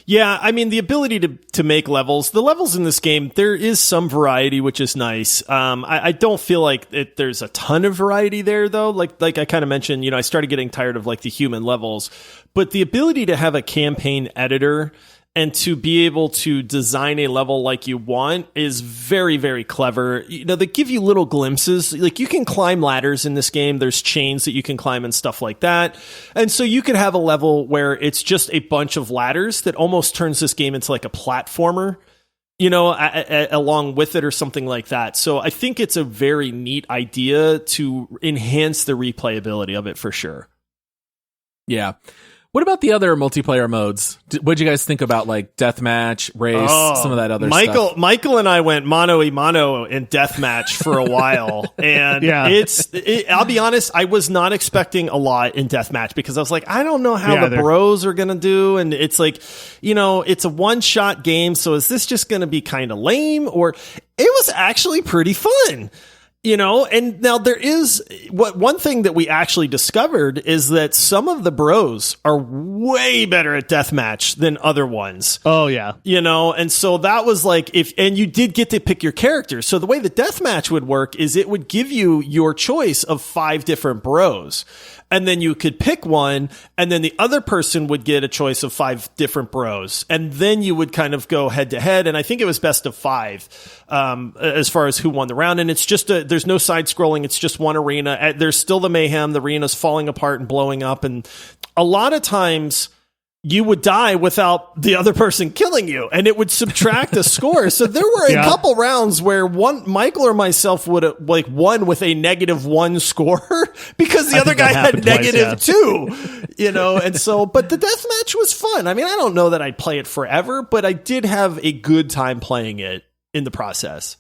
Yeah, I mean, the ability to make levels. The levels in this game, there is some variety, which is nice. I don't feel like there's a ton of variety there, though. Like I kind of mentioned, I started getting tired of the human levels. But the ability to have a campaign editor and to be able to design a level like you want is very, very clever. They give you little glimpses. You can climb ladders in this game. There's chains that you can climb and stuff like that. And so you could have a level where it's just a bunch of ladders that almost turns this game into a platformer, along with it or something like that. So I think it's a very neat idea to enhance the replayability of it for sure. Yeah. What about the other multiplayer modes? What'd you guys think about like deathmatch, race, some of that other stuff? Michael and I went mano a mano in deathmatch for a while, and I'll be honest, I was not expecting a lot in deathmatch because I was like, I don't know how the bros are gonna do, and it's like, it's a one-shot game, so is this just gonna be kind of lame? Or it was actually pretty fun. And now there is one thing that we actually discovered is that some of the bros are way better at deathmatch than other ones. Oh yeah. And so that was like, and you did get to pick your character. So the way the deathmatch would work is it would give you your choice of 5 different bros. And then you could pick one, and then the other person would get a choice of 5 different bros. And then you would kind of go head to head. And I think it was best of 5 as far as who won the round. And it's just there's no side scrolling. It's just one arena. There's still the mayhem. The arena's falling apart and blowing up. And a lot of times you would die without the other person killing you, and it would subtract a score. So there were a couple rounds where Michael or myself would have won with a -1 score because the other guy had -2, and so, but the deathmatch was fun. I mean, I don't know that I'd play it forever, but I did have a good time playing it in the process.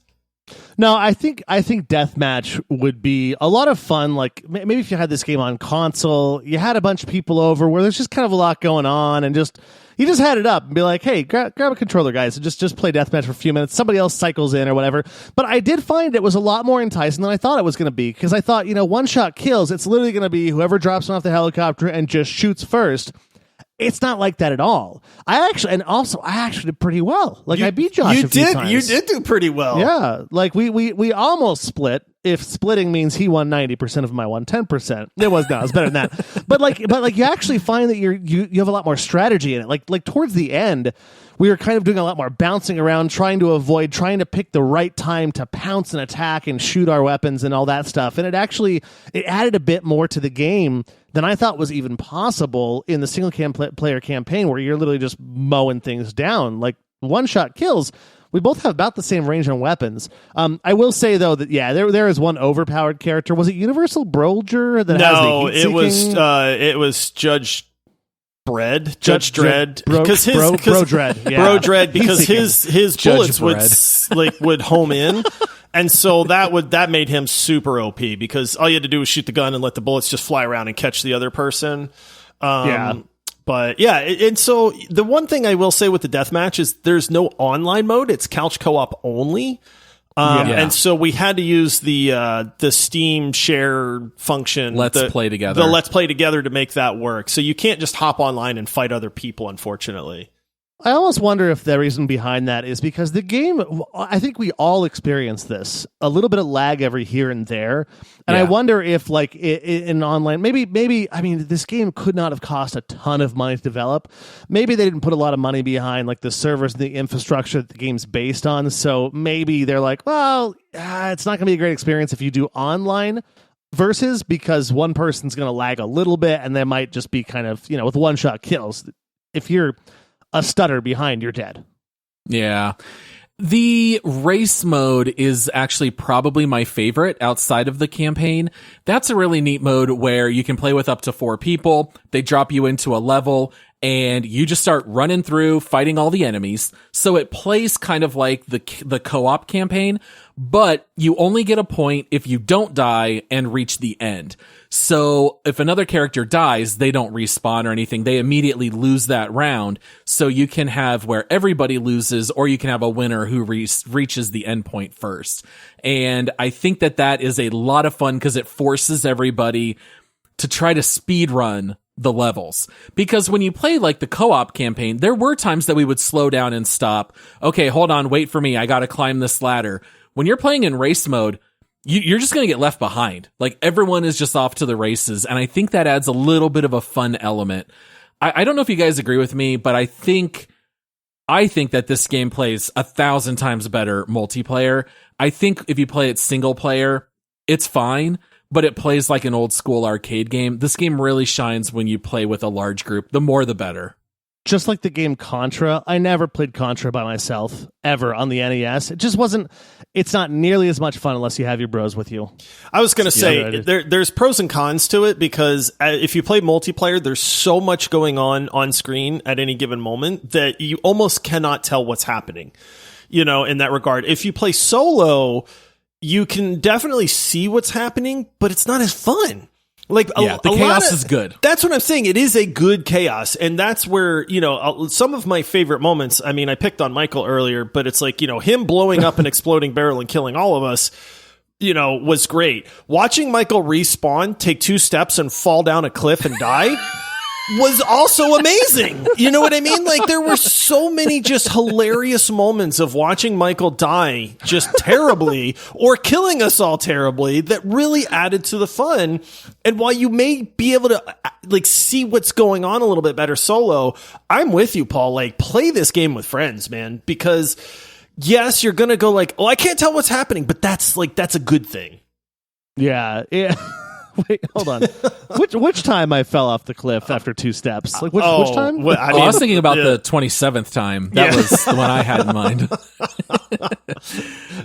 No, I think deathmatch would be a lot of fun. Like maybe if you had this game on console, you had a bunch of people over where there's just kind of a lot going on, and you just had it up and be like, hey, grab a controller, guys, and just play deathmatch for a few minutes. Somebody else cycles in or whatever. But I did find it was a lot more enticing than I thought it was going to be, because I thought, one shot kills. It's literally going to be whoever drops off the helicopter and just shoots first. It's not like that at all. I actually did pretty well. Like I beat Josh a few times. You did do pretty well. Yeah. Like we almost split. If splitting means he won 90% of my won 10%. It was better than that. But you actually find that you have a lot more strategy in it. Like towards the end, we were kind of doing a lot more bouncing around, trying to pick the right time to pounce and attack and shoot our weapons and all that stuff. And it added a bit more to the game than I thought was even possible in the single player campaign, where you're literally just mowing things down. Like one-shot kills, we both have about the same range on weapons. I will say, though, that, there is one overpowered character. Was it Universal Brolger that has the heat-seeking? It was Judge Dredd, because his Bro Dredd, because his bullets would home in. And so that made him super OP, because all you had to do was shoot the gun and let the bullets just fly around and catch the other person. But and so the one thing I will say with the deathmatch is there's no online mode. It's couch co-op only. And so we had to use the Steam share function. Let's play together. The Let's Play Together to make that work. So you can't just hop online and fight other people, unfortunately. I almost wonder if the reason behind that is because the game, I think we all experience this, a little bit of lag every here and there. And I wonder if, like, in online, maybe, I mean, this game could not have cost a ton of money to develop. Maybe they didn't put a lot of money behind, like, the servers and the infrastructure that the game's based on. So maybe they're like, well, it's not going to be a great experience if you do online versus, because one person's going to lag a little bit, and they might just be kind of, with one-shot kills. If you're a stutter behind, you're dead. Yeah. The race mode is actually probably my favorite outside of the campaign. That's a really neat mode where you can play with up to 4 people. They drop you into a level and you just start running through, fighting all the enemies. So it plays kind of like the co-op campaign, but you only get a point if you don't die and reach the end. So if another character dies, they don't respawn or anything. They immediately lose that round. So you can have where everybody loses, or you can have a winner who reaches the end point first. And I think that is a lot of fun because it forces everybody to try to speed run the levels. Because when you play like the co-op campaign, there were times that we would slow down and stop. Okay, hold on, wait for me. I got to climb this ladder. When you're playing in race mode, you're just going to get left behind. Like, everyone is just off to the races. And I think that adds a little bit of a fun element. I don't know if you guys agree with me, but I think that this game plays 1,000 times better multiplayer. I think if you play it single player, it's fine, but it plays like an old school arcade game. This game really shines when you play with a large group. The more, the better. just like the game Contra, I never played Contra by myself ever on the NES. It just wasn't. It's not nearly as much fun unless you have your bros with you. I was going to say there's pros and cons to it because if you play multiplayer, there's so much going on screen at any given moment that you almost cannot tell what's happening. You know, in that regard, if you play solo, you can definitely see what's happening, but it's not as fun. Like the chaos is good. That's what I'm saying. It is a good chaos. And that's where, you know, some of my favorite moments, I mean, I picked on Michael earlier, but it's like, you know, him blowing up an exploding barrel and killing all of us, you know, was great. Watching Michael respawn, take 2 steps and fall down a cliff and die was also amazing. You know what I mean? Like, there were so many just hilarious moments of watching Michael die just terribly or killing us all terribly that really added to the fun. And while you may be able to like see what's going on a little bit better solo, I'm with you, Paul. Like, play this game with friends, man, because yes, you're going to go like, oh, I can't tell what's happening, but that's a good thing. Yeah. Wait, hold on. Which time I fell off the cliff after 2 steps? Like which time? I was thinking about the 27th time. That was the one I had in mind.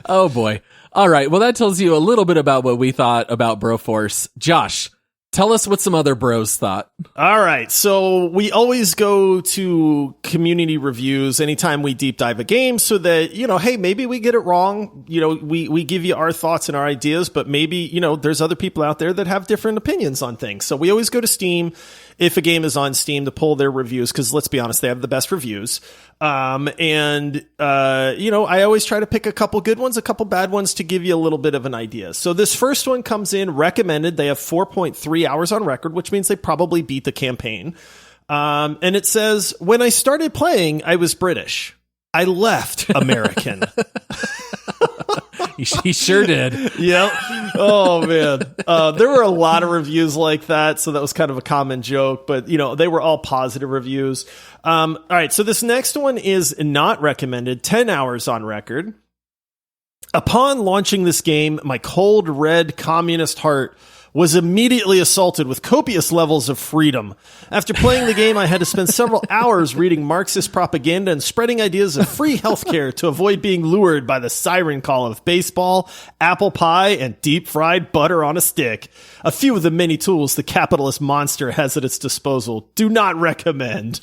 Oh boy. All right. Well, that tells you a little bit about what we thought about Broforce. Josh, tell us what some other bros thought. All right. So we always go to community reviews anytime we deep dive a game so that, you know, hey, maybe we get it wrong. You know, we give you our thoughts and our ideas, but maybe, you know, there's other people out there that have different opinions on things. So we always go to Steam if a game is on Steam to pull their reviews, because let's be honest, they have the best reviews. You know, I always try to pick a couple good ones, a couple bad ones to give you a little bit of an idea. So this first one comes in recommended. They have 4.3 hours on record, which means they probably beat the campaign. And it says, when I started playing, I was British. I left American. He sure did. Yep. Oh man. There were a lot of reviews like that. So that was kind of a common joke, but you know, they were all positive reviews. All right. So this next one is not recommended. 10 hours on record. Upon launching this game, my cold red communist heart was immediately assaulted with copious levels of freedom. After playing the game, I had to spend several hours reading Marxist propaganda and spreading ideas of free healthcare to avoid being lured by the siren call of baseball, apple pie, and deep-fried butter on a stick. A few of the many tools the capitalist monster has at its disposal. Do not recommend.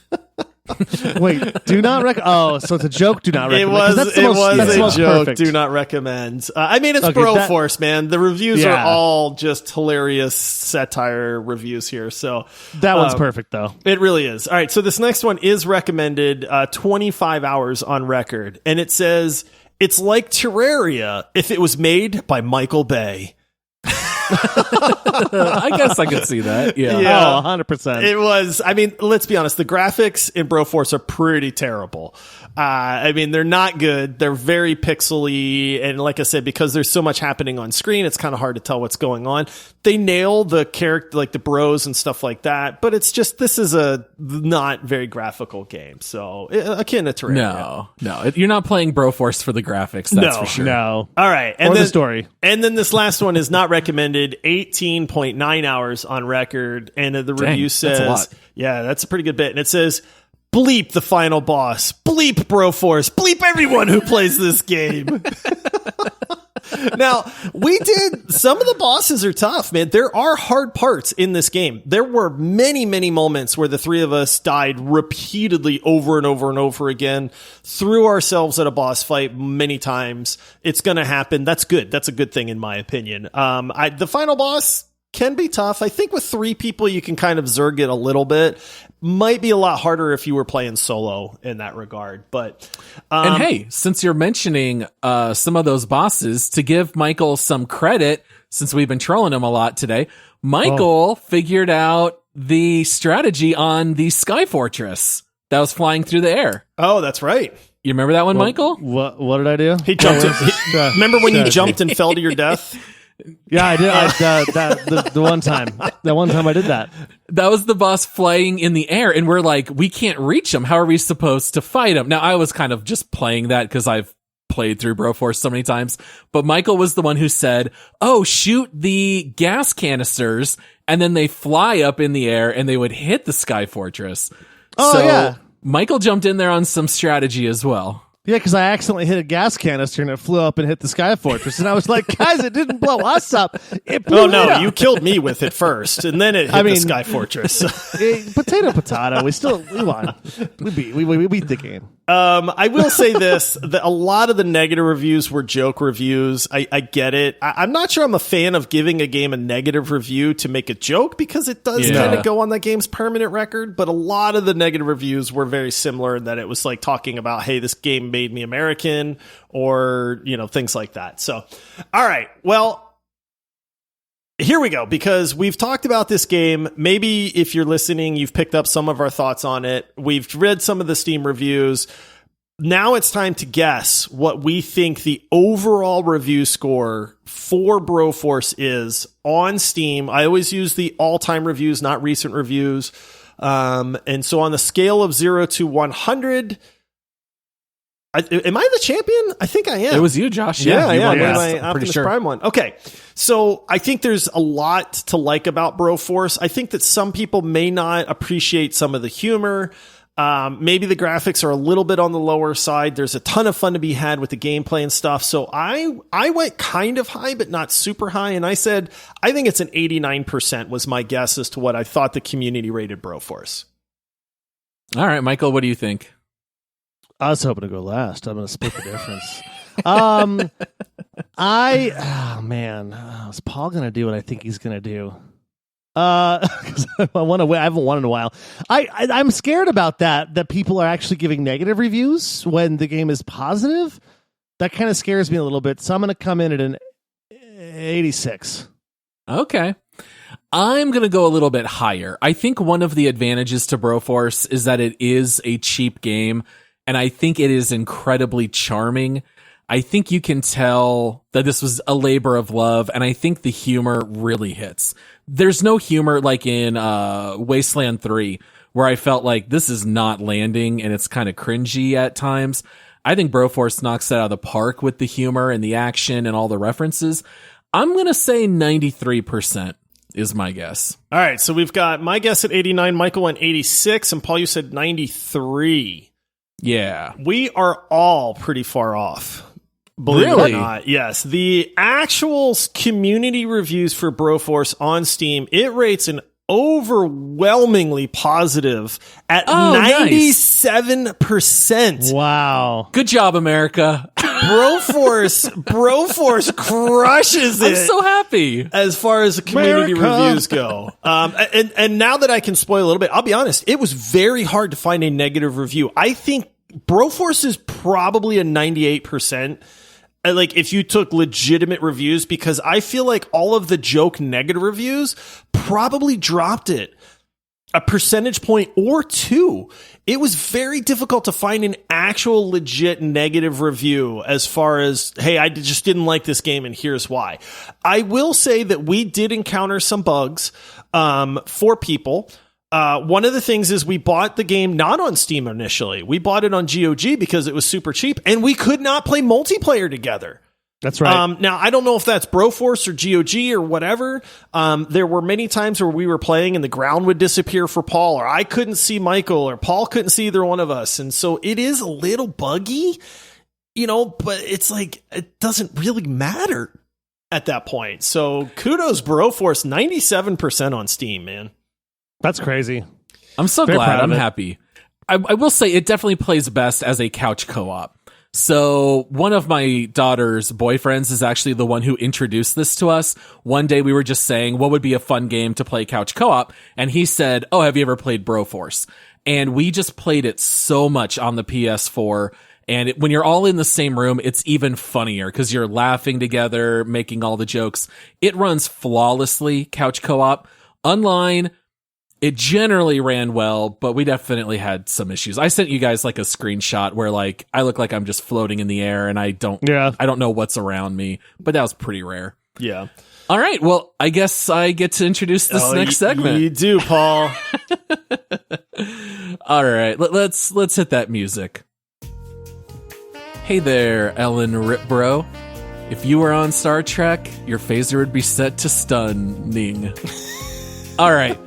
Wait, do not recommend. Oh, so it's a joke. Do not recommend. It was a joke. Perfect. Do not recommend. I mean, it's Broforce, man. The reviews are all just hilarious satire reviews here. So that one's perfect, though. It really is. All right. So this next one is recommended. 25 hours on record, and it says it's like Terraria if it was made by Michael Bay. I guess I could see that. Yeah. Oh, 100%. It was, I mean, let's be honest. The graphics in Broforce are pretty terrible. I mean, they're not good. They're very pixely. And like I said, because there's so much happening on screen, it's kind of hard to tell what's going on. They nail the character, like the bros and stuff like that. But it's just, this is a not very graphical game. So akin to Terraria. No, you're not playing Broforce for the graphics. That's for sure. No. All right. And or then, the story. And then this last one is not recommended. 18.9 hours on record. And the review says, that's a lot. Yeah, that's a pretty good bit. And it says, bleep the final boss, bleep Broforce, bleep everyone who plays this game. Now, we did, some of the bosses are tough, man. There are hard parts in this game. There were many, many moments where the three of us died repeatedly over and over and over again, threw ourselves at a boss fight many times. It's going to happen. That's good. That's a good thing in my opinion. The final boss can be tough. I think with 3 people, you can kind of zerg it a little bit. Might be a lot harder if you were playing solo in that regard. But and hey, since you're mentioning some of those bosses, to give Michael some credit, since we've been trolling him a lot today, Michael figured out the strategy on the Sky Fortress that was flying through the air. Oh, that's right. You remember that one, Michael? What did I do? He jumped. Remember when you jumped and fell to your death? Yeah, I did. The one time. That one time I did that. That was the boss flying in the air, and we're like, we can't reach him. How are we supposed to fight him? Now, I was kind of just playing that because I've played through Broforce so many times, but Michael was the one who said, oh, shoot the gas canisters, and then they fly up in the air, and they would hit the Sky Fortress. Oh, so, yeah. Michael jumped in there on some strategy as well. Yeah, because I accidentally hit a gas canister and it flew up and hit the Sky Fortress. And I was like, guys, it didn't blow us up. It blew it up. You killed me with it first, and then it hit the Sky Fortress. Potato. We won. We beat the game. I will say this, that a lot of the negative reviews were joke reviews. I get it. I'm not sure I'm a fan of giving a game a negative review to make a joke, because it does kind of go on that game's permanent record, but a lot of the negative reviews were very similar, in that it was like talking about, hey, this game made me American, or, things like that. So, all right. Well, here we go, because we've talked about this game. Maybe if you're listening, you've picked up some of our thoughts on it. We've read some of the Steam reviews. Now it's time to guess what we think the overall review score for Broforce is on Steam. I always use the all-time reviews, not recent reviews. And so on the scale of 0 to 100... am I the champion? I think I am. It was you, Josh. Yeah. My Optimus Prime one. Okay. So I think there's a lot to like about Broforce. I think that some people may not appreciate some of the humor. Maybe the graphics are a little bit on the lower side. There's a ton of fun to be had with the gameplay and stuff. So I went kind of high, but not super high. And I said, I think it's an 89% was my guess as to what I thought the community rated Broforce. All right, Michael, what do you think? I was hoping to go last. I'm going to split the difference. Is Paul going to do what I think he's going to do? Because I want to win. I haven't won in a while. I'm scared about that people are actually giving negative reviews when the game is positive. That kind of scares me a little bit. So I'm going to come in at an 86. Okay. I'm going to go a little bit higher. I think one of the advantages to Broforce is that it is a cheap game, and I think it is incredibly charming. I think you can tell that this was a labor of love, and I think the humor really hits. There's no humor like in Wasteland 3, where I felt like this is not landing, and it's kind of cringy at times. I think Broforce knocks it out of the park with the humor and the action and all the references. I'm going to say 93% is my guess. All right, so we've got my guess at 89, Michael went 86, and Paul, you said 93. Yeah. We are all pretty far off. Believe it or not. Yes. The actual community reviews for Broforce on Steam, it rates an overwhelmingly positive at 97%. Nice. Wow. Good job, America. Broforce crushes it. I'm so happy. As far as the community reviews go. And now that I can spoil a little bit, I'll be honest, it was very hard to find a negative review. I think Broforce is probably a 98%. Like, if you took legitimate reviews, because I feel like all of the joke negative reviews probably dropped it a percentage point or two. It was very difficult to find an actual legit negative review as far as, hey, I just didn't like this game and here's why. I will say that we did encounter some bugs for people. One of the things is we bought the game not on Steam initially. We bought it on GOG because it was super cheap, and we could not play multiplayer together. That's right. Now, I don't know if that's Broforce or GOG or whatever. There were many times where we were playing and the ground would disappear for Paul, or I couldn't see Michael, or Paul couldn't see either one of us. And so it is a little buggy, but it's like, it doesn't really matter at that point. So kudos, Broforce, 97% on Steam, man. That's crazy. I'm so glad. I'm happy. I will say it definitely plays best as a couch co-op. So one of my daughter's boyfriends is actually the one who introduced this to us. One day we were just saying, what would be a fun game to play couch co-op? And he said, oh, have you ever played Broforce? And we just played it so much on the PS4. And when you're all in the same room, it's even funnier because you're laughing together, making all the jokes. It runs flawlessly, couch co-op. Online, it generally ran well, but we definitely had some issues. I sent you guys like a screenshot where like I look like I'm just floating in the air and I don't know what's around me, but that was pretty rare. Yeah. All right. Well, I guess I get to introduce this next segment. You do, Paul. All right. Let's hit that music. Hey there, Ellen Ripbro. If you were on Star Trek, your phaser would be set to stunning. All right.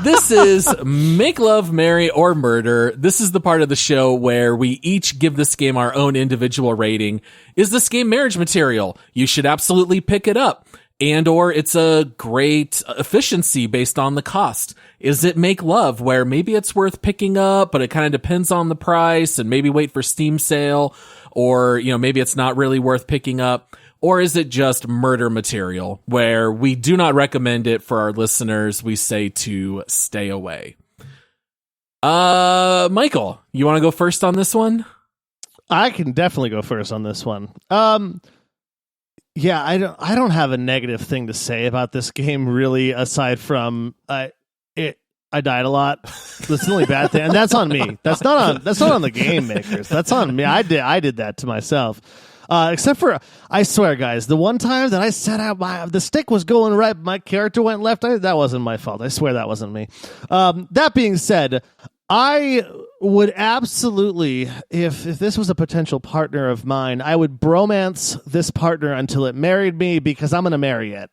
This is Make Love, Marry, or Murder. This is the part of the show where we each give this game our own individual rating. Is this game marriage material? You should absolutely pick it up. And or it's a great efficiency based on the cost. Is it Make Love, where maybe it's worth picking up, but it kind of depends on the price and maybe wait for Steam sale, or, maybe it's not really worth picking up? Or is it just murder material, where we do not recommend it for our listeners? We say to stay away. Michael, you want to go first on this one? I can definitely go first on this one. Yeah, I don't have a negative thing to say about this game, really, aside from I died a lot. That's the only bad thing, and that's on me. That's not on the game makers. That's on me. I did that to myself. Except for, I swear, guys, the one time that I set out the stick was going right, my character went left. That wasn't my fault. I swear that wasn't me. That being said, I would absolutely, if this was a potential partner of mine, I would bromance this partner until it married me, because I'm going to marry it.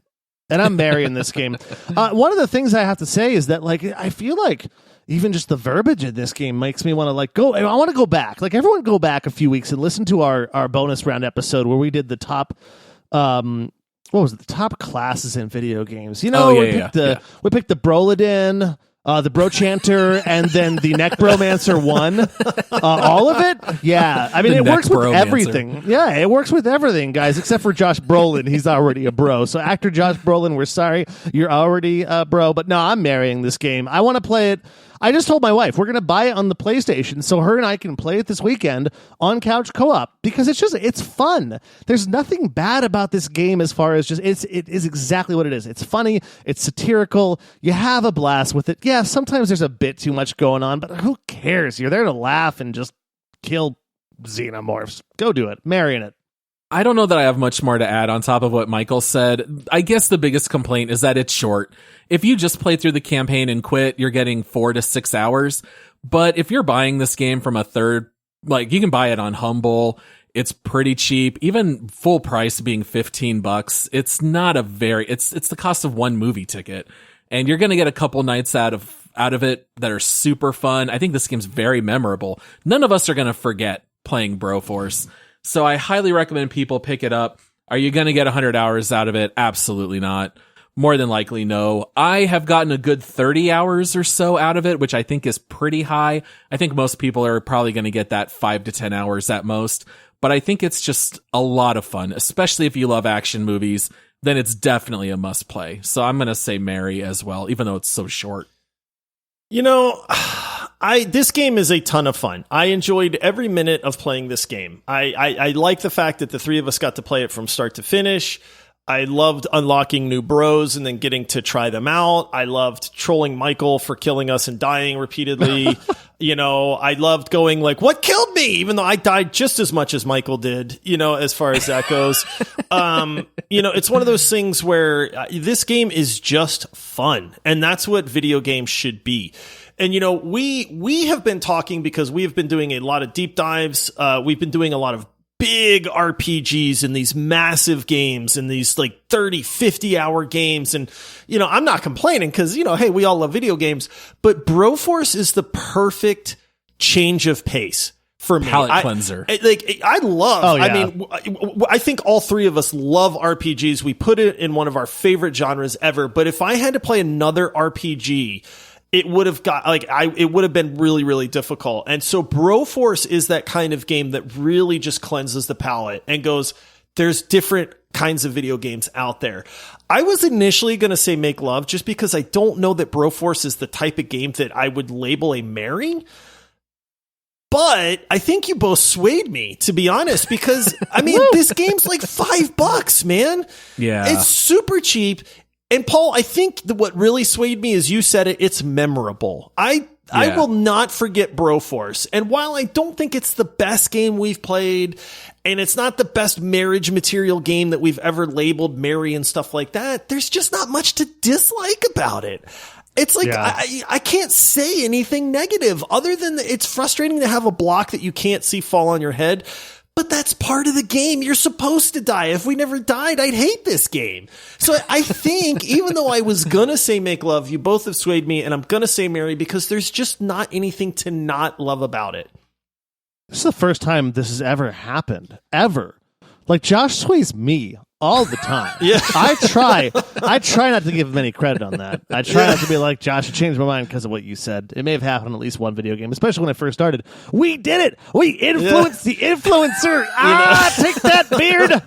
And I'm marrying this game. One of the things I have to say is that, I feel like even just the verbiage in this game makes me want to go. I want to go back. Everyone go back a few weeks and listen to our bonus round episode where we did the top, what was it? The top classes in video games. We picked the Broladin, the Brochanter, and then the Neck Bromancer 1. All of it? Yeah. I mean, it works with everything. Yeah, it works with everything, guys, except for Josh Brolin. He's already a bro. So actor Josh Brolin, we're sorry. You're already a bro. But no, I'm marrying this game. I want to play it. I just told my wife we're going to buy it on the PlayStation so her and I can play it this weekend on couch co-op, because it's fun. There's nothing bad about this game as far as it is exactly what it is. It's funny. It's satirical. You have a blast with it. Yeah, sometimes there's a bit too much going on, but who cares? You're there to laugh and just kill xenomorphs. Go do it. Marrying it. I don't know that I have much more to add on top of what Michael said. I guess the biggest complaint is that it's short. If you just play through the campaign and quit, you're getting 4 to 6 hours. But if you're buying this game from a third, you can buy it on Humble. It's pretty cheap, even full price being $15. It's not it's the cost of one movie ticket. And you're going to get a couple nights out of it that are super fun. I think this game's very memorable. None of us are going to forget playing Broforce. So I highly recommend people pick it up. Are you going to get 100 hours out of it? Absolutely not. More than likely, no. I have gotten a good 30 hours or so out of it, which I think is pretty high. I think most people are probably going to get that 5 to 10 hours at most. But I think it's just a lot of fun, especially if you love action movies. Then it's definitely a must play. So I'm going to say marry as well, even though it's so short. This game is a ton of fun. I enjoyed every minute of playing this game. I like the fact that the three of us got to play it from start to finish. I loved unlocking new bros and then getting to try them out. I loved trolling Michael for killing us and dying repeatedly. I loved going what killed me? Even though I died just as much as Michael did, as far as that goes. It's one of those things where this game is just fun. And that's what video games should be. And, we have been talking because we have been doing a lot of deep dives. We've been doing a lot of big RPGs in these massive games and these 30, 50 hour games. And, I'm not complaining because, hey, we all love video games, but Broforce is the perfect change of pace for me. Palate cleanser. I love, oh, yeah. I mean, I think all three of us love RPGs. We put it in one of our favorite genres ever. But if I had to play another RPG, it would have it would have been really, really difficult. And so Broforce is that kind of game that really just cleanses the palate and goes, there's different kinds of video games out there. I was initially going to say Make Love just because I don't know that Broforce is the type of game that I would label a marrying. But I think you both swayed me, to be honest, because I mean, this game's $5, man. Yeah. It's super cheap. And Paul, I think what really swayed me is you said it. It's memorable. I will not forget Broforce. And while I don't think it's the best game we've played, and it's not the best marriage material game that we've ever labeled marry and stuff like that, there's just not much to dislike about it. It's I can't say anything negative other than it's frustrating to have a block that you can't see fall on your head. But that's part of the game. You're supposed to die. If we never died, I'd hate this game. So I think, even though I was going to say make love, you both have swayed me, and I'm going to say marry because there's just not anything to not love about it. This is the first time this has ever happened. Ever. Like, Josh sways me all the time. Yeah. I try not to give him any credit on that. I try not to be like, Josh, I changed my mind because of what you said. It may have happened on at least one video game, especially when I first started. We did it. We influenced the influencer. Take that, beard.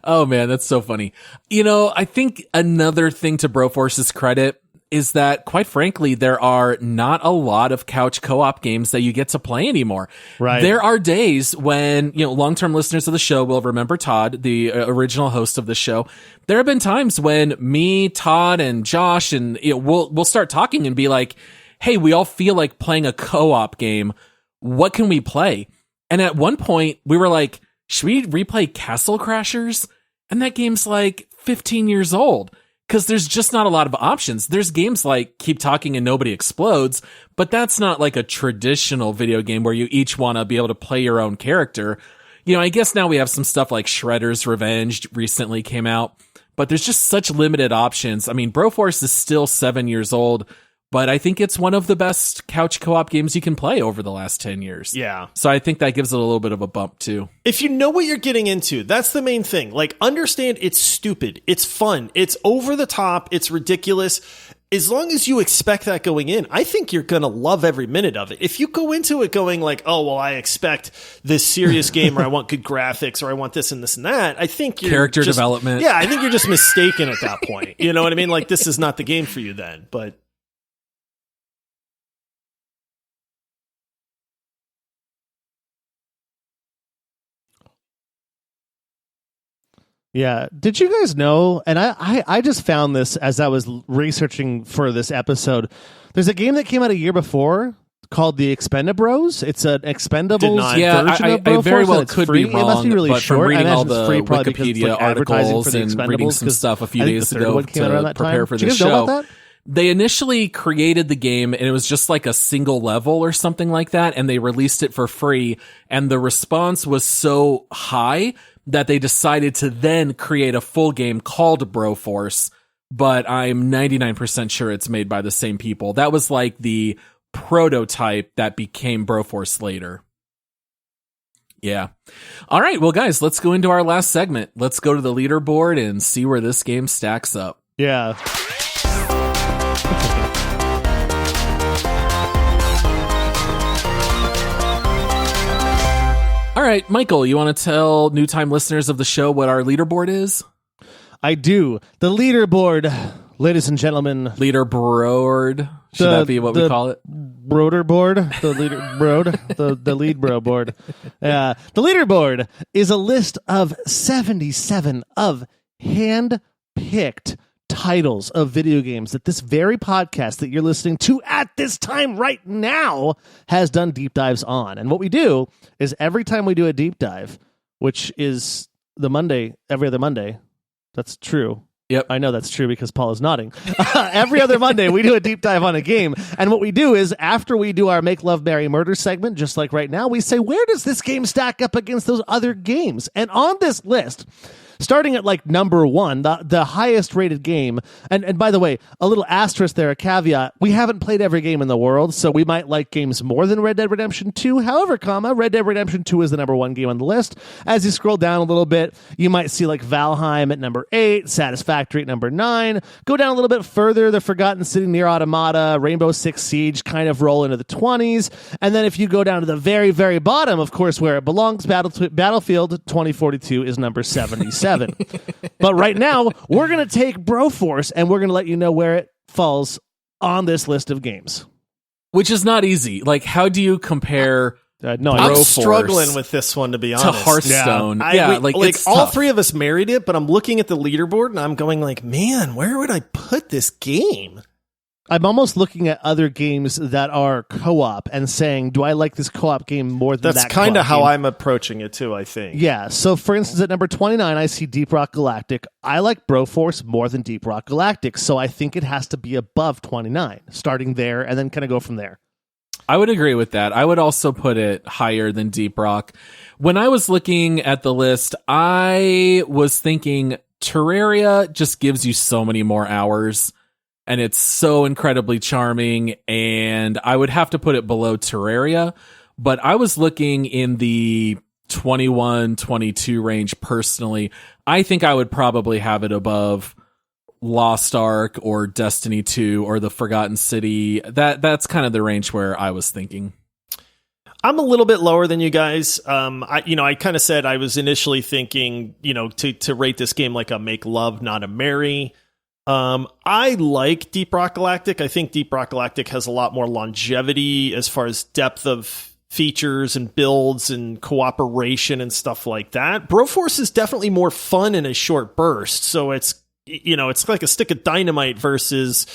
Oh man, that's so funny. I think another thing to Broforce's credit is that, quite frankly, there are not a lot of couch co-op games that you get to play anymore. Right. There are days when, long-term listeners of the show will remember Todd, the original host of the show. There have been times when me, Todd, and Josh, and we'll start talking and be like, hey, we all feel like playing a co-op game. What can we play? And at one point, we were like, should we replay Castle Crashers? And that game's like 15 years old. Because there's just not a lot of options. There's games like Keep Talking and Nobody Explodes, but that's not like a traditional video game where you each want to be able to play your own character. I guess now we have some stuff like Shredder's Revenge recently came out, but there's just such limited options. I mean, Broforce is still 7 years old, but I think it's one of the best couch co-op games you can play over the last 10 years. Yeah. So I think that gives it a little bit of a bump too. If you know what you're getting into, that's the main thing. Like, understand it's stupid. It's fun. It's over the top. It's ridiculous. As long as you expect that going in, I think you're going to love every minute of it. If you go into it going like, oh, well, I expect this serious game, or I want good graphics, or I want this and this and that, I think you're Character development. Yeah, I think you're just mistaken at that point. You know what I mean? Like, this is not the game for you then. But Yeah. Did you guys know, and I just found this as I was researching for this episode, there's a game that came out a year before called the Expendabros. It's an Expendables version of Broforce. I very well could free. be wrong, It must be really but short. from reading all it's the free probably because it's, Wikipedia like, advertising articles for the and Expendables, reading some stuff a few days ago to prepare for Did you the guys know show. about that? They initially created the game and it was just like a single level or something like that, and they released it for free, and the response was so high that they decided to then create a full game called Broforce, but I'm 99% sure it's made by the same people. That was like the prototype that became Broforce later. Yeah. All right, well guys, let's go into our last segment. Let's go to the leaderboard and see where this game stacks up. Yeah. All right, Michael, you want to tell new time listeners of the show what our leaderboard is? I do. The leaderboard, ladies and gentlemen. Leaderboard. Should that be what we call it? Broder board, the lead bro board. The leaderboard is a list of 77 of hand-picked titles of video games that this very podcast that you're listening to at this time right now has done deep dives on. And what we do is every time we do a deep dive, which is every other Monday, that's true. Yep. I know that's true because Paul is nodding. Every other Monday, we do a deep dive on a game. And what we do is after we do our Make Love, Marry, Murder segment, just like right now, we say, where does this game stack up against those other games? And on this list, starting at like number one, the highest rated game, and by the way, a little asterisk there, a caveat, we haven't played every game in the world, so we might like games more than Red Dead Redemption 2. However, Red Dead Redemption 2 is the number one game on the list. As you scroll down a little bit, you might see like Valheim at number 8, Satisfactory at number 9. Go down a little bit further, The Forgotten City, Nier Automata, Rainbow Six Siege kind of roll into the 20s. And then if you go down to the very, very bottom, of course, where it belongs, Battlefield 2042 is number 77. But right now, we're going to take Broforce and we're going to let you know where it falls on this list of games. Which is not easy. Like, how do you compare no, I'm Broforce struggling with this one, to be honest. to Hearthstone? Yeah, like it's all tough. three of us married it, but I'm looking at the leaderboard and I'm going like, man, where would I put this game? I'm almost looking at other games that are co-op and saying, do I like this co-op game more than That's that kind of co-op how game? I'm approaching it too, I think. Yeah, so for instance, at number 29, I see Deep Rock Galactic. I like Broforce more than Deep Rock Galactic, so I think it has to be above 29, starting there, and then kind of go from there. I would agree with that. I would also put it higher than Deep Rock. When I was looking at the list, I was thinking Terraria just gives you so many more hours, and it's so incredibly charming, and I would have to put it below Terraria, but I was looking in the 21, 22 range personally. I think I would probably have it above Lost Ark or Destiny 2 or the Forgotten City. That's kind of the range where I was thinking. I'm a little bit lower than you guys. I kind of said I was initially thinking, to rate this game like a make love, not a marry. I like Deep Rock Galactic. I think Deep Rock Galactic has a lot more longevity as far as depth of features and builds and cooperation and stuff like that. Broforce is definitely more fun in a short burst. So it's like a stick of dynamite versus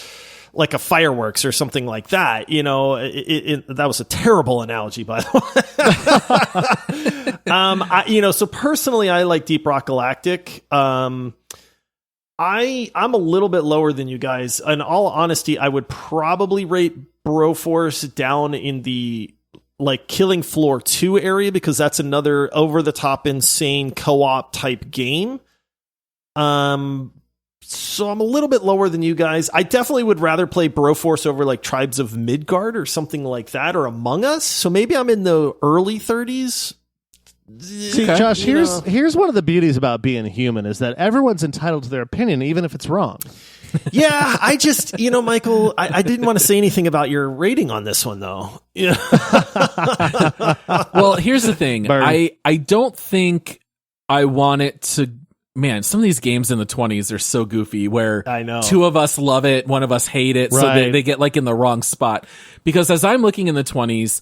like a fireworks or something like that. That was a terrible analogy, by the way. So personally, I like Deep Rock Galactic. I'm a little bit lower than you guys. In all honesty, I would probably rate Broforce down in the Killing Floor 2 area, because that's another over the top insane co-op type game. So I'm a little bit lower than you guys. I definitely would rather play Broforce over Tribes of Midgard or something like that, or Among Us. So maybe I'm in the early 30s. See, Josh, here's one of the beauties about being human is that everyone's entitled to their opinion, even if it's wrong. Yeah, I just, Michael, I didn't want to say anything about your rating on this one, though. Yeah. Well, here's the thing. Burn. I don't think I want it to... Man, some of these games in the 20s are so goofy where I know. Two of us love it, one of us hate it, so Right. they get in the wrong spot. Because as I'm looking in the 20s,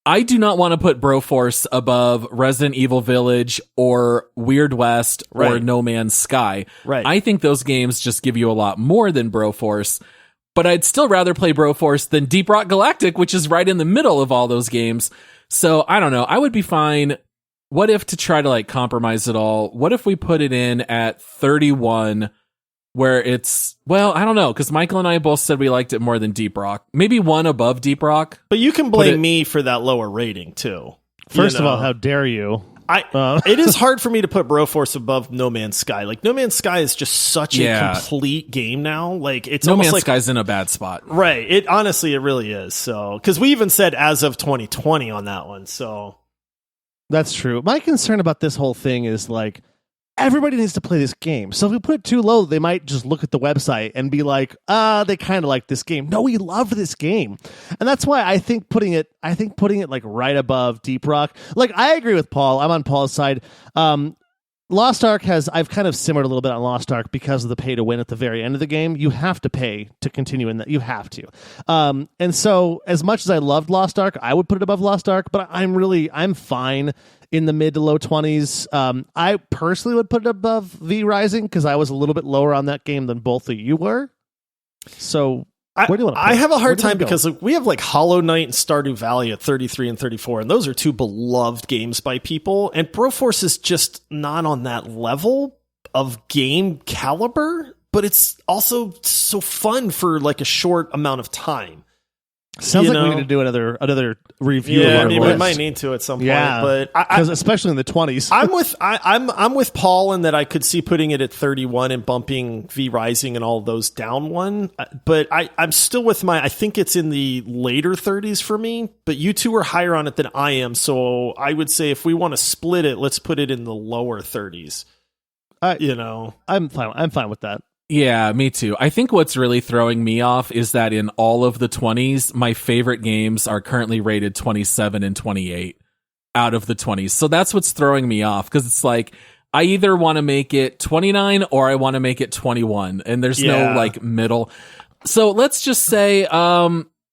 I do not want to put Broforce above Resident Evil Village or Weird West or Right. No Man's Sky. Right. I think those games just give you a lot more than Broforce, but I'd still rather play Broforce than Deep Rock Galactic, which is right in the middle of all those games. So I don't know. I would be fine. What if, to try to compromise it all, what if we put it in at 31 where it's, well, I don't know, because Michael and I both said we liked it more than Deep Rock. Maybe one above Deep Rock. But you can blame me for that lower rating, too. First of all, how dare you? It is hard for me to put Broforce above No Man's Sky. No Man's Sky is just such a complete game now. It's No almost Man's Sky's in a bad spot. Right. It really is. So, because we even said as of 2020 on that one. So That's true. My concern about this whole thing is everybody needs to play this game. So if we put it too low, they might just look at the website and be like, they kind of like this game. No, we love this game. And that's why I think putting it right above Deep Rock. I agree with Paul. I'm on Paul's side. Lost Ark I've kind of simmered a little bit on Lost Ark because of the pay to win at the very end of the game. You have to pay to continue in that. You have to. And so as much as I loved Lost Ark, I would put it above Lost Ark, but I'm fine in the mid to low 20s. I personally would put it above V Rising because I was a little bit lower on that game than both of you were. So where do you want to put I it? have a hard Where do you time wanna go? because we have Hollow Knight and Stardew Valley at 33 and 34, and those are two beloved games by people. And Broforce is just not on that level of game caliber, but it's also so fun for a short amount of time. Sounds like we need to do another review. Yeah, of our we list. might need to at some point. Yeah, but because especially in the 20s, I'm with Paul in that I could see putting it at 31 and bumping V Rising and all of those down one. But I'm still with I think it's in the later 30s for me. But you two are higher on it than I am, so I would say if we want to split it, let's put it in the lower 30s. I'm fine with that. Yeah, me too. I think what's really throwing me off is that in all of the 20s, my favorite games are currently rated 27 and 28 out of the 20s. So that's what's throwing me off, because it's I either want to make it 29 or I want to make it 21, and there's no middle. So let's just say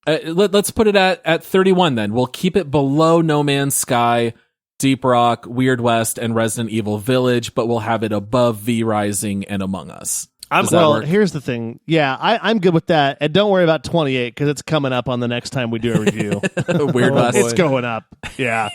let's put it at 31 then. We'll keep it below No Man's Sky, Deep Rock, Weird West, and Resident Evil Village, but we'll have it above V Rising and Among Us. Here's the thing. Yeah, I'm good with that. And don't worry about 28 because it's coming up on the next time we do a review. Weird West. It's going up. Yeah.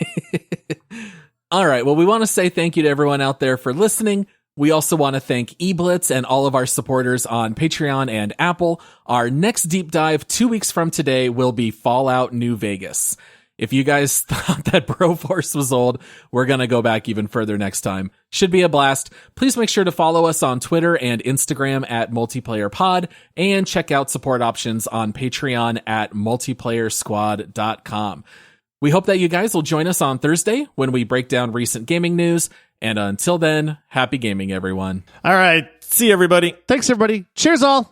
All right. Well, we want to say thank you to everyone out there for listening. We also want to thank eBlitz and all of our supporters on Patreon and Apple. Our next deep dive 2 weeks from today will be Fallout New Vegas. If you guys thought that Broforce was old, we're going to go back even further next time. Should be a blast. Please make sure to follow us on Twitter and Instagram at MultiplayerPod, and check out support options on Patreon at multiplayersquad.com. We hope that you guys will join us on Thursday when we break down recent gaming news. And until then, happy gaming, everyone. All right. See you, everybody. Thanks, everybody. Cheers, all.